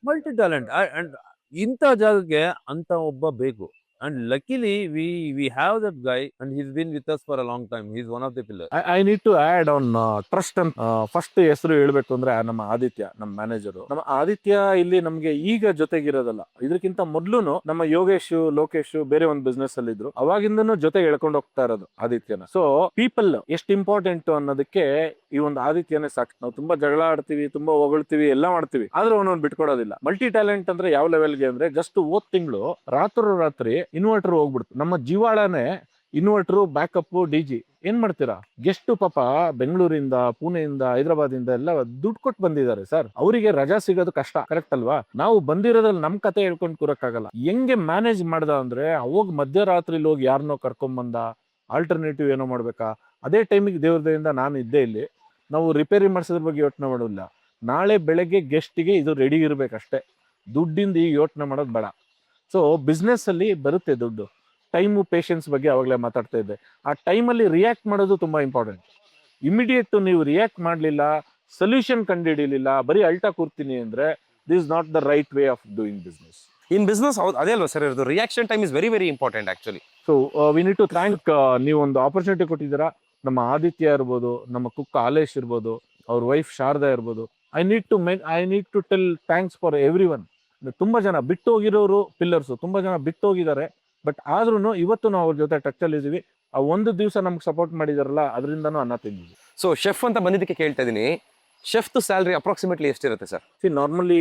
ಮಲ್ಟಿ ಟ್ಯಾಲೆಂಟ್. ಅಂಡ್ ಇಂಥ ಜಾಗಕ್ಕೆ ಅಂತ ಒಬ್ಬ ಬೇಕು. And luckily, we have that guy, and he's been with us for a long time. He's one of the pillars. I need to add on trust ಅಂತ first ಹೆಸರು ಹೇಳ್ಬೇಕು ಅಂದ್ರೆ ನಮ್ಮ ಆದಿತ್ಯ, ನಮ್ಮ ಮ್ಯಾನೇಜರು. ನಮ್ಮ ಆದಿತ್ಯ ಇಲ್ಲಿ ನಮ್ಗೆ ಈಗ ಜೊತೆಗಿರೋದಲ್ಲ, ಇದಕ್ಕಿಂತ ಮೊದ್ಲು ನಮ್ಮ ಯೋಗೇಶ್, ಲೋಕೇಶ್ ಬೇರೆ ಒಂದು ಬಿಸ್ನೆಸ್ ಅಲ್ಲಿ ಇದ್ರು. ಅವಾಗಿಂದನು ಜೊತೆಗೆ ಎಳ್ಕೊಂಡು ಹೋಗ್ತಾ ಇರೋದು ಆದಿತ್ಯನ. ಸೊ ಪೀಪಲ್ ಎಷ್ಟು ಇಂಪಾರ್ಟೆಂಟ್ ಅನ್ನೋದಕ್ಕೆ ಈ ಒಂದು ಆದಿತ್ಯನೇ ಸಾಕು. ನಾವು ತುಂಬಾ ಜಗಳ ಆಡ್ತೀವಿ, ತುಂಬಾ ಹೊಗಳ್ತೀವಿ, ಎಲ್ಲ ಮಾಡ್ತೀವಿ, ಆದ್ರೆ ಅವನೊಂದು ಬಿಟ್ಕೊಡೋದಿಲ್ಲ. ಮಲ್ಟಿ ಟ್ಯಾಲೆಂಟ್ ಅಂದ್ರೆ ಯಾವ ಲೆವೆಲ್ಗೆ ಅಂದ್ರೆ ಜಸ್ಟ್ ತಿಂಗಳು ರಾತ್ರಿ ಇನ್ವರ್ಟರ್ ಹೋಗ್ಬಿಡ್ತು. ನಮ್ಮ ಜೀವಾಳನೆ ಇನ್ವರ್ಟರ್, ಬ್ಯಾಕಪ್, ಡಿಜಿ ಏನ್ ಮಾಡ್ತೀರಾ? ಗೆಸ್ಟ್ ಪಾಪ ಬೆಂಗಳೂರಿಂದ, ಪುಣೆಯಿಂದ, ಹೈದರಾಬಾದಿಂದ ಎಲ್ಲ ದುಡ್ಡು ಕೊಟ್ಟು ಬಂದಿದ್ದಾರೆ ಸರ್. ಅವರಿಗೆ ರಜಾ ಸಿಗೋದು ಕಷ್ಟ, ಕರೆಕ್ಟ್ ಅಲ್ವಾ? ನಾವು ಬಂದಿರೋದ್ರಲ್ಲಿ ನಮ್ ಕತೆ ಹೇಳ್ಕೊಂಡು ಕೂರಕ್ಕಾಗಲ್ಲ. ಹೆಂಗೆ ಮ್ಯಾನೇಜ್ ಮಾಡ್ದ ಅಂದ್ರೆ ಅವಾಗ ಮಧ್ಯರಾತ್ರಿಲಿ ಹೋಗಿ ಯಾರನ್ನೋ ಕರ್ಕೊಂಬಂದ, ಆಲ್ಟರ್ನೇಟಿವ್ ಏನೋ ಮಾಡ್ಬೇಕಾ. ಅದೇ ಟೈಮಿಗೆ ದೇವ್ರದಿಂದ ನಾನು ಇದ್ದೇ ಇಲ್ಲಿ. ನಾವು ರಿಪೇರಿ ಮಾಡಿಸೋದ್ರ ಬಗ್ಗೆ ಯೋಚನೆ ಮಾಡೋದಿಲ್ಲ. ನಾಳೆ ಬೆಳಗ್ಗೆ ಗೆಸ್ಟಿಗೆ ಇದು ರೆಡಿ ಇರ್ಬೇಕಷ್ಟೇ. ದುಡ್ಡಿಂದ ಈಗ ಯೋಚನೆ ಮಾಡೋದು ಬೇಡ. ಸೊ ಬಿಸ್ನೆಸ್ ಅಲ್ಲಿ ಬರುತ್ತೆ ದುಡ್ಡು. ಟೈಮು, ಪೇಷನ್ಸ್ ಬಗ್ಗೆ ಅವಾಗಲೇ ಮಾತಾಡ್ತಾ ಇದ್ದೆ. ಆ ಟೈಮಲ್ಲಿ ರಿಯಾಕ್ಟ್ ಮಾಡೋದು ತುಂಬಾ ಇಂಪಾರ್ಟೆಂಟ್. ಇಮಿಡಿಯೇಟ್ ನೀವು ರಿಯಾಕ್ಟ್ ಮಾಡಲಿಲ್ಲ, ಸೊಲ್ಯೂಷನ್ ಕಂಡುಹಿಡಿಯಲಿಲ್ಲ, ಬರೀ ಅಲ್ಟಾ ಕೂರ್ತೀನಿ ಅಂದ್ರೆ this not the right way of doing business. In business ಅದೇ ಅಲ್ವಾ ಸರ್ ಇರೋದು, reaction time is very very important actually. So we need to thank, ನೀವು ಒಂದು ಆಪರ್ಚುನಿಟಿ ಕೊಟ್ಟಿದ್ದೀರಾ. ನಮ್ಮ ಆದಿತ್ಯ ಇರ್ಬೋದು, ನಮ್ಮ ಕುಕ್ ಆಲೇಶ್ ಇರ್ಬೋದು, ಅವ್ರ ವೈಫ್ ಶಾರದಾ ಇರ್ಬೋದು. I need to tell thanks for every one. ತುಂಬಾ ಜನ ಬಿಟ್ಟು ಹೋಗಿರೋರು ಪಿಲ್ಲರ್ಸ್, ತುಂಬಾ ಜನ ಬಿಟ್ಟು ಹೋಗಿದ್ದಾರೆ. ಬಟ್ ಆದ್ರೂ ಇವತ್ತು ನಾವು ಅವ್ರ ಜೊತೆ ಟಚ್ ಅಲ್ಲಿ ಇದೀವಿ. ಆ ಒಂದು ದಿವಸ ನಮ್ಗೆ ಸಪೋರ್ಟ್ ಮಾಡಿದಾರಲ್ಲ, ಅದರಿಂದನೂ ಅನ್ನ ತಿಂದಿದ್ವಿ. ಸೊ ಶೆಫ್ ಅಂತ ಬಂದಿದ್ದಕ್ಕೆ ಕೇಳ್ತಾ ಇದೀನಿ, ಶೆಫ್ ಸ್ಯಾಲರಿ ಅಪ್ರಾಕ್ಸಿಮೇಟ್ಲಿ ಎಷ್ಟಿರುತ್ತೆ ಸರ್? ನಾರ್ಮಲಿ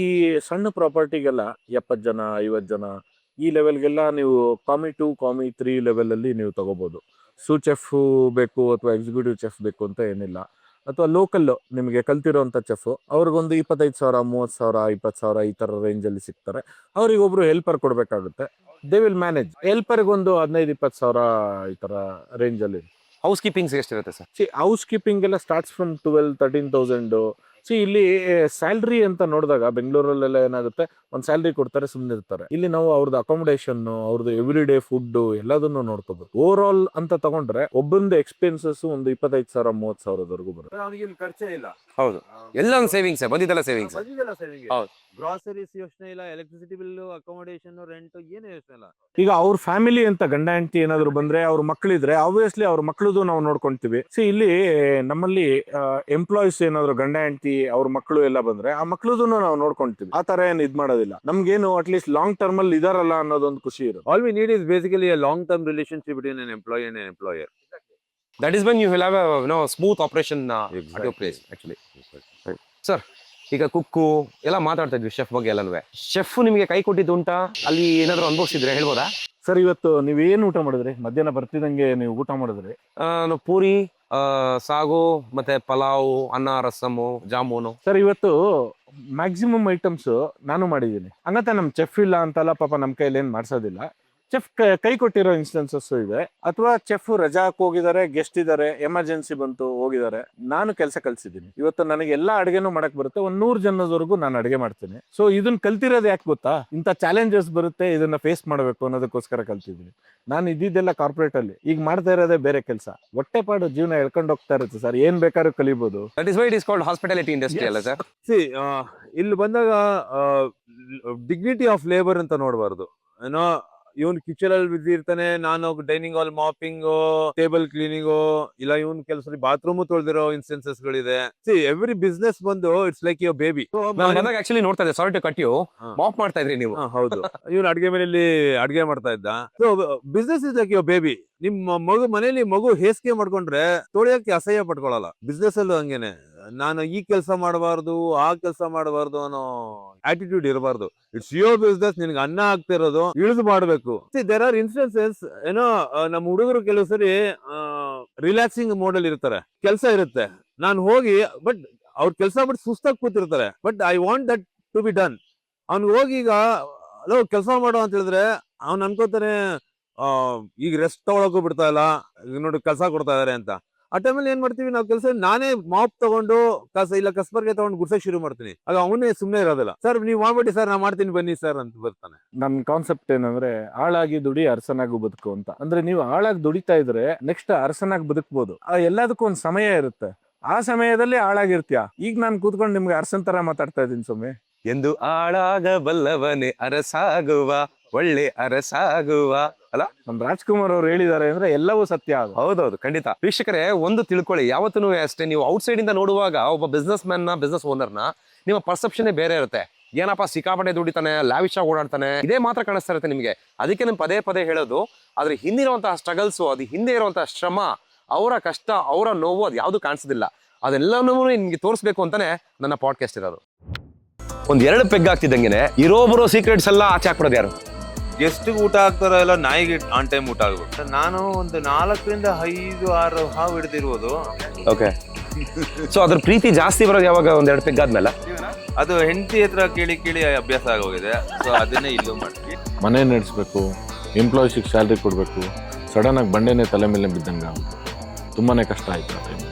ಈ ಸಣ್ಣ ಪ್ರಾಪರ್ಟಿಗೆಲ್ಲ 70 ಜನ, 50 ಜನ ಈ ಲೆವೆಲ್ಗೆಲ್ಲ ನೀವು ಕಾಮಿ 2, ಕಾಮಿ 3 ಲೆವೆಲ್ ಅಲ್ಲಿ ನೀವು ತಗೋಬಹುದು. ಸೂ ಚೆಫ್ ಬೇಕು ಅಥವಾ ಎಕ್ಸಿಕ್ಯೂಟಿವ್ ಚೆಫ್ ಬೇಕು ಅಂತ ಏನಿಲ್ಲ. ಅಥವಾ ಲೋಕಲ್ ನಿಮಗೆ ಕಲ್ತಿರೋಂಥ ಚೆಫ್, ಅವ್ರಿಗೊಂದು 25,000, 30,000, 20,000 ಈ ತರ ರೇಂಜ್ ಅಲ್ಲಿ ಸಿಗ್ತಾರೆ. ಅವ್ರಿಗೆ ಒಬ್ರು ಹೆಲ್ಪರ್ ಕೊಡ್ಬೇಕಾಗುತ್ತೆ. They will manage. ಹೆಲ್ಪರ್ಗೆ ಒಂದು 15,000-20,000 ಈ ತರ ರೇಂಜ್ ಅಲ್ಲಿ. ಹೌಸ್ ಕೀಪಿಂಗ್ಸ್ ಎಷ್ಟಿರುತ್ತೆ ಸರ್? ಹೌಸ್ ಕೀಪಿಂಗ್ ಎಲ್ಲ ಸ್ಟಾರ್ಟ್ಸ್ ಫ್ರಮ್ 12,000-13,000. ಇಲ್ಲಿ ಸ್ಯಾಲ್ರಿ ಅಂತ ನೋಡಿದಾಗ ಬೆಂಗಳೂರಲ್ಲೆಲ್ಲ ಏನಾಗುತ್ತೆ, ಒಂದು ಸ್ಯಾಲ್ರಿ ಕೊಡ್ತಾರೆ, ಸುಮ್ಮನೆ ಇರ್ತಾರೆ. ಇಲ್ಲಿ ನಾವು ಅವ್ರದ್ದು ಅಕಾಮಿಡೇಷನ್, ಅವ್ರದ್ದು ಎವ್ರಿ ಡೇ ಫುಡ್ ಎಲ್ಲದನ್ನು ನೋಡ್ಕೋಬೇಕು. ಓವರ್ ಆಲ್ ಅಂತ ತಗೊಂಡ್ರೆ ಒಬ್ಬೊಂದು ಎಕ್ಸ್ಪೆನ್ಸಸ್ ಒಂದು 25,000-30,000 ಬರುತ್ತೆ. ಅವನಿಗೆ ಖರ್ಚೇ ಇಲ್ಲ. ಹೌದು, ಎಲ್ಲ ಒಂದು ಸೇವಿಂಗ್ಸ್, ಬಂದಿದ್ದೆಲ್ಲ ಸೇವಿಂಗ್ಸ್. ಹೌದು. ಗ್ರಾಸರೀಸ್ ಯೋಚನೆ ಇಲ್ಲ, ಎಲೆಕ್ಟ್ರಿಸಿಟಿ ಬಿಲ್, ಅಕಾಮಿಡೇಷನ್, ರೆಂಟ್ ಏನು ಯೋಚನೆ ಇಲ್ಲ. ಈಗ ಅವ್ರ ಫ್ಯಾಮಿಲಿ ಅಂತ ಗಂಡ ಹೆಂಡತಿ ಏನಾದ್ರು ಬಂದ್ರೆ, ಅವ್ರ ಮಕ್ಕಳಿದ್ರೆ ಆಬ್ವಿಯಸ್ಲಿ ಅವ್ರ ಮಕ್ಕಳದು ನಾವು ನೋಡ್ಕೊಂತೀವಿ. ಇಲ್ಲಿ ನಮ್ಮಲ್ಲಿ ಎಂಪ್ಲಾಯೀಸ್ ಏನಾದ್ರು ಗಂಡ ಹೆಂಡತಿ ಅವ್ರ ಮಕ್ಕಳು ಎಲ್ಲ ಬಂದ್ರೆ ಆ ಮಕ್ಕಳದು ನಾವು ನೋಡ್ಕೊಂತೀವಿ. ಆ ತರ ಏನ್ ಇದ್ ಮಾಡೋದಿಲ್ಲ. ನಮ್ಗೇನು ಅಟ್ಲೀಸ್ಟ್ ಲಾಂಗ್ ಟರ್ಮ್ ಅಲ್ಲಿ ಇದಾರಲ್ಲ ಅನ್ನೋದೊಂದು ಖುಷಿ ಇರುತ್ತೆ. All we need is basically a long-term relationship between an employee and an employer. That is when you will have a smooth operation at your place actually. Sir, ಈಗ ಕುಕ್ಕು ಎಲ್ಲ ಮಾತಾಡ್ತಾ ಇದ್ವಿ chef ಬಗ್ಗೆ ಎಲ್ಲನೂ. ಶೆಫ್ ನಿಮಗೆ ಕೈ ಕೊಟ್ಟಿದ್ದು ಉಂಟಾ? ಅಲ್ಲಿ ಏನಾದ್ರು ಅನುಭವಿಸಿದ್ರೆ ಹೇಳ್ಬೋದಾ? ಸರ್, ಇವತ್ತು ನೀವೇನು ಊಟ ಮಾಡಿದ್ರಿ? ಮಧ್ಯಾಹ್ನ ಬರ್ತಿದಂಗೆ ನೀವು ಊಟ ಮಾಡಿದ್ರಿ? ಪೂರಿ, ಸಾಗು, ಮತ್ತೆ ಪಲಾವ್, ಅನ್ನ, ರಸಮು, ಜಾಮೂನು. ಸರ್, ಇವತ್ತು ಮ್ಯಾಕ್ಸಿಮಮ್ ಐಟಮ್ಸ್ ನಾನು ಮಾಡಿದ್ದೀನಿ. ಹಂಗಂತ ನಮ್ ಚೆಫ್ ಇಲ್ಲ ಅಂತಲ್ಲ, ಪಾಪ ನಮ್ ಕೈಲಿ ಏನ್ ಮಾಡ್ಸೋದಿಲ್ಲ. ಚೆಫ್ ಕೈ ಕೊಟ್ಟಿರೋ ಇನ್ಸ್ಟೆನ್ಸಸ್ ಇದೆ. ಅಥವಾ ಚೆಫ್ ರಜಾಕ್ ಹೋಗಿದ್ದಾರೆ, ಗೆಸ್ಟ್ ಇದಾರೆ, ಎಮರ್ಜೆನ್ಸಿ ಬಂತು ಹೋಗಿದ್ದಾರೆ, ನಾನು ಕೆಲಸ ಕಲ್ಸಿದ್ದೀನಿ. ಇವತ್ತು ನನಗೆ ಎಲ್ಲಾ ಅಡುಗೆನೂ ಮಾಡಕ್ ಬರುತ್ತೆ. 100 ಜನದವರೆಗೂ ನಾನು ಅಡುಗೆ ಮಾಡ್ತೀನಿ. ಸೊ ಇದನ್ನ ಕಲ್ತಿರೋದು ಯಾಕೆ ಗೊತ್ತಾ? ಇಂಥ ಚಾಲೆಂಜಸ್ ಬರುತ್ತೆ, ಇದನ್ನ ಫೇಸ್ ಮಾಡಬೇಕು ಅನ್ನೋದಕ್ಕೋಸ್ಕರ ಕಲ್ತಿದ್ದೀನಿ. ನಾನು ಇದ್ದಿದ್ದೆಲ್ಲ ಕಾರ್ಪೊರೇಟ್ ಅಲ್ಲಿ, ಈಗ ಮಾಡ್ತಾ ಇರೋದೇ ಬೇರೆ ಕೆಲಸ. ಹೊಟ್ಟೆಪಾಡು ಜೀವನ ಎಳ್ಕೊಂಡು ಹೋಗ್ತಾ ಇರುತ್ತೆ ಸರ್. ಏನ್ ಬೇಕಾದ್ರೂ ಕಲಿಬಹುದು. That is why it is called hospitality industry ಅಲ್ಲ ಸರ್? ಇಲ್ಲಿ ಬಂದಾಗ ಡಿಗ್ನಿಟಿ ಆಫ್ ಲೇಬರ್ ಅಂತ ನೋಡಬಾರ್ದು. ಏನೋ ಇವನ್ ಕಿಚನ್ ಅಲ್ಲಿ ಬಿದ್ದಿರ್ತಾನೆ, ನಾನು dining hall mopping, table cleaning, ಇಲ್ಲ ಇವನ್ ಕೆಲಸ ಬಾತ್ರೂಮ್ ತೊಳೆದಿರೋ ಇನ್ಸ್ಟೆನ್ಸಸ್ ಗಳಿದೆ. ಎವ್ರಿ ಬಿಸ್ನೆಸ್ ಬಂದು ಇಟ್ಸ್ ಲೈಕ್ ಯುವರ್ ಬೇಬಿ. ಬಂದಾಗ ಆಕ್ಚುಲಿ ನೋಡ್ತಾ ಇದ್ದೆ, sorry to cut you, mop ಮಾಡ್ತಾ ಇದ್ರಿ ನೀವು. ಹೌದು, ಇವನ್ ಅಡ್ಗೆ ಮನೆಯಲ್ಲಿ ಅಡ್ಗೆ ಮಾಡ್ತಾ ಇದ್ದ. So business is like your baby. ನಿಮ್ಮ ಮನೇಲಿ ಮಗು ಹೇಸಿಗೆ ಮಾಡ್ಕೊಂಡ್ರೆ ತೊಳೆಯಕ್ಕೆ ಅಸಹ್ಯ ಪಟ್ಕೊಳಲ್ಲ. ಬಿಸ್ನೆಸ್ ಅಲ್ಲೂ ಹಂಗೇನೆ. ನಾನು ಈ ಕೆಲಸ ಮಾಡಬಾರ್ದು, ಆ ಕೆಲಸ ಮಾಡಬಾರ್ದು ಅನ್ನೋ ಆಟಿಟ್ಯೂಡ್ ಇರಬಾರ್ದು. It's your business. ನಿನ್ಗೆ ಅನ್ನ ಆಗ್ತಿರೋದು ಇಳಿದು ಮಾಡ್ಬೇಕು. ದೇರ್ ಆರ್ ಇನ್ಸ್ಟೆನ್ಸಸ್, ಏನೋ ನಮ್ಮ ಹುಡುಗರು ಕೆಲವು ಸರಿ ರಿಲ್ಯಾಕ್ಸಿಂಗ್ ಮೋಡ್ ಅಲ್ಲಿ ಇರ್ತಾರೆ, ಕೆಲಸ ಇರುತ್ತೆ, ನಾನು ಹೋಗಿ ಬಟ್ ಅವ್ರ ಕೆಲಸ ಬಿಟ್ಟು ಸುಸ್ತಾಗಿ ಕೂತಿರ್ತಾರೆ. But I want that to be done. ಅವ್ನಿಗೆ ಹೋಗಿ ಈಗ ಕೆಲಸ ಮಾಡೋ ಅಂತ ಹೇಳಿದ್ರೆ ಅವ್ನು ಅನ್ಕೋತಾನೆ ಈಗ ರೆಸ್ಟ್ ತಗೊಳಕ್ಕೂ ಬಿಡ್ತಾ ಇಲ್ಲ, ಈಗ ನೋಡಿ ಕೆಲಸ ಕೊಡ್ತಾ ಇದಾರೆ ಅಂತ. ಆ ಟೈಮಲ್ಲಿ ಏನ್ ಮಾಡ್ತೀವಿ ನಾವು ಕೆಲಸ, ನಾನೇ ಮಾಪ್ ತಗೊಂಡು ಕಸ್ಬರ್ಗೆ ತಗೊಂಡು ಗುಡ್ಸಕ್ ಶುರು ಮಾಡ್ತೀನಿ. ಆಗ ಅವನೇ ಸುಮ್ಮನೆ ಇರೋದಿಲ್ಲ. ಸರ್ ನೀವು ಮಾಡ್ಬಿಡಿ ಸರ್, ನಾ ಮಾಡ್ತೀನಿ ಬನ್ನಿ ಸರ್ ಅಂತ ಬರ್ತಾನೆ. ನನ್ನ ಕಾನ್ಸೆಪ್ಟ್ ಏನಂದ್ರೆ, ಆಳಾಗಿ ದುಡಿ ಅರಸನಾಗಿ ಬದುಕು ಅಂತ. ಅಂದ್ರೆ ನೀವು ಆಳಾಗಿ ದುಡಿತಾ ಇದ್ರೆ ನೆಕ್ಸ್ಟ್ ಅರಸನಾಗಿ ಬದುಕ್ಬೋದು. ಎಲ್ಲದಕ್ಕೂ ಒಂದು ಸಮಯ ಇರುತ್ತೆ. ಆ ಸಮಯದಲ್ಲಿ ಆಳಾಗಿರ್ತೀಯ. ಈಗ ನಾನು ಕೂತ್ಕೊಂಡು ನಿಮ್ಗೆ ಅರಸನ್ ತರ ಮಾತಾಡ್ತಾ ಇದ್ದೀನಿ ಸುಮ್ಮನೆ. ಎಂದು ಆಳಾಗಬಲ್ಲವನೇ ಅರಸಾಗುವ ಒಳ್ಳೆ ಅರಸಾಗುವ ಅಲ್ಲ. ನಮ್ಮ ರಾಜ್ಕುಮಾರ್ ಅವ್ರು ಹೇಳಿದ್ದಾರೆ ಅಂದ್ರೆ ಎಲ್ಲವೂ ಸತ್ಯ ಅದು. ಹೌದೌದು, ಖಂಡಿತ. ವೀಕ್ಷಕರೇ, ಒಂದು ತಿಳ್ಕೊಳ್ಳಿ, ಯಾವತ್ತೂ ಅಷ್ಟೇ, ನೀವು ಔಟ್ಸೈಡ್ ಇಂದ ನೋಡುವಾಗ ಒಬ್ಬ ಬಿಸ್ನೆಸ್ ಮ್ಯಾನ್ ನ, ಬಿಸ್ನೆಸ್ ಓನರ್ನ, ನಿಮ್ಮ ಪರ್ಸೆಪ್ಷನ್ ಬೇರೆ ಇರುತ್ತೆ. ಏನಪ್ಪ ಸಿಕ್ಕಾಪಟ್ಟೆ ದುಡಿತಾನೆ, ಲ್ಯಾವಿಶ್ ಆಗಿ ಓಡಾಡ್ತಾನೆ, ಇದೇ ಮಾತ್ರ ಕಾಣಿಸ್ತಾ ಇರುತ್ತೆ ನಿಮಗೆ. ಅದಕ್ಕೆ ನಾನು ಪದೇ ಪದೇ ಹೇಳೋದು, ಅದ್ರ ಹಿಂದಿರುವಂತಹ ಸ್ಟ್ರಗಲ್ಸು, ಅದು ಹಿಂದೆ ಇರುವಂತಹ ಶ್ರಮ, ಅವರ ಕಷ್ಟ, ಅವರ ನೋವು, ಅದು ಯಾವುದು ಕಾಣಿಸೋದಿಲ್ಲ. ಅದೆಲ್ಲನೂ ನಿಮ್ಗೆ ತೋರಿಸ್ಬೇಕು ಅಂತಾನೆ ನನ್ನ ಪಾಡ್ಕಾಸ್ಟ್ ಇರೋದು. ಒಂದ್ 2 ಪೆಗ್ ಆಗ್ತಿದ್ದಂಗೆನೆ ಇರೋಬರೋ ಸೀಕ್ರೆಟ್ಸ್ ಎಲ್ಲ ಆಚೆ ಹಾಕ್ಬಿಡೋದು ಯಾರು? ಗೆಸ್ಟ್ ಊಟ ಹಾಕ್ತಾರೋ ಇಲ್ಲ ನಾಯಿಗೆ ಆನ್ ಟೈಮ್ ಊಟ ಆಗ್ಬೇಕು. ನಾನು ಒಂದು 4 ರಿಂದ 5, 6 ಹಾವು ಹಿಡಿದಿರ್ಬೋದು. ಓಕೆ. ಸೊ ಅದ್ರ ಪ್ರೀತಿ ಜಾಸ್ತಿ ಬರೋದು ಯಾವಾಗ? 1-2 ಪೆಗ್ ಆದ್ಮೇಲೆ? ಅದು ಹೆಂಡತಿ ಹತ್ರ ಕೇಳಿ ಕೇಳಿ ಅಭ್ಯಾಸ ಆಗೋಗಿದೆ. ಸೊ ಅದನ್ನೇ ಇಲ್ಲೂ ಮಾಡ್ತೀವಿ. ಮನೆ ನಡೆಸಬೇಕು, ಎಂಪ್ಲಾಯೀಸಿಗೆ ಸ್ಯಾಲ್ರಿ ಕೊಡಬೇಕು, ಸಡನ್ ಆಗಿ ಬಂಡೆನೇ ತಲೆ ಮೇಲೆ ಬಿದ್ದಂಗೆ ತುಂಬಾನೇ ಕಷ್ಟ ಆಯ್ತು ಆ ಟೈಮ್.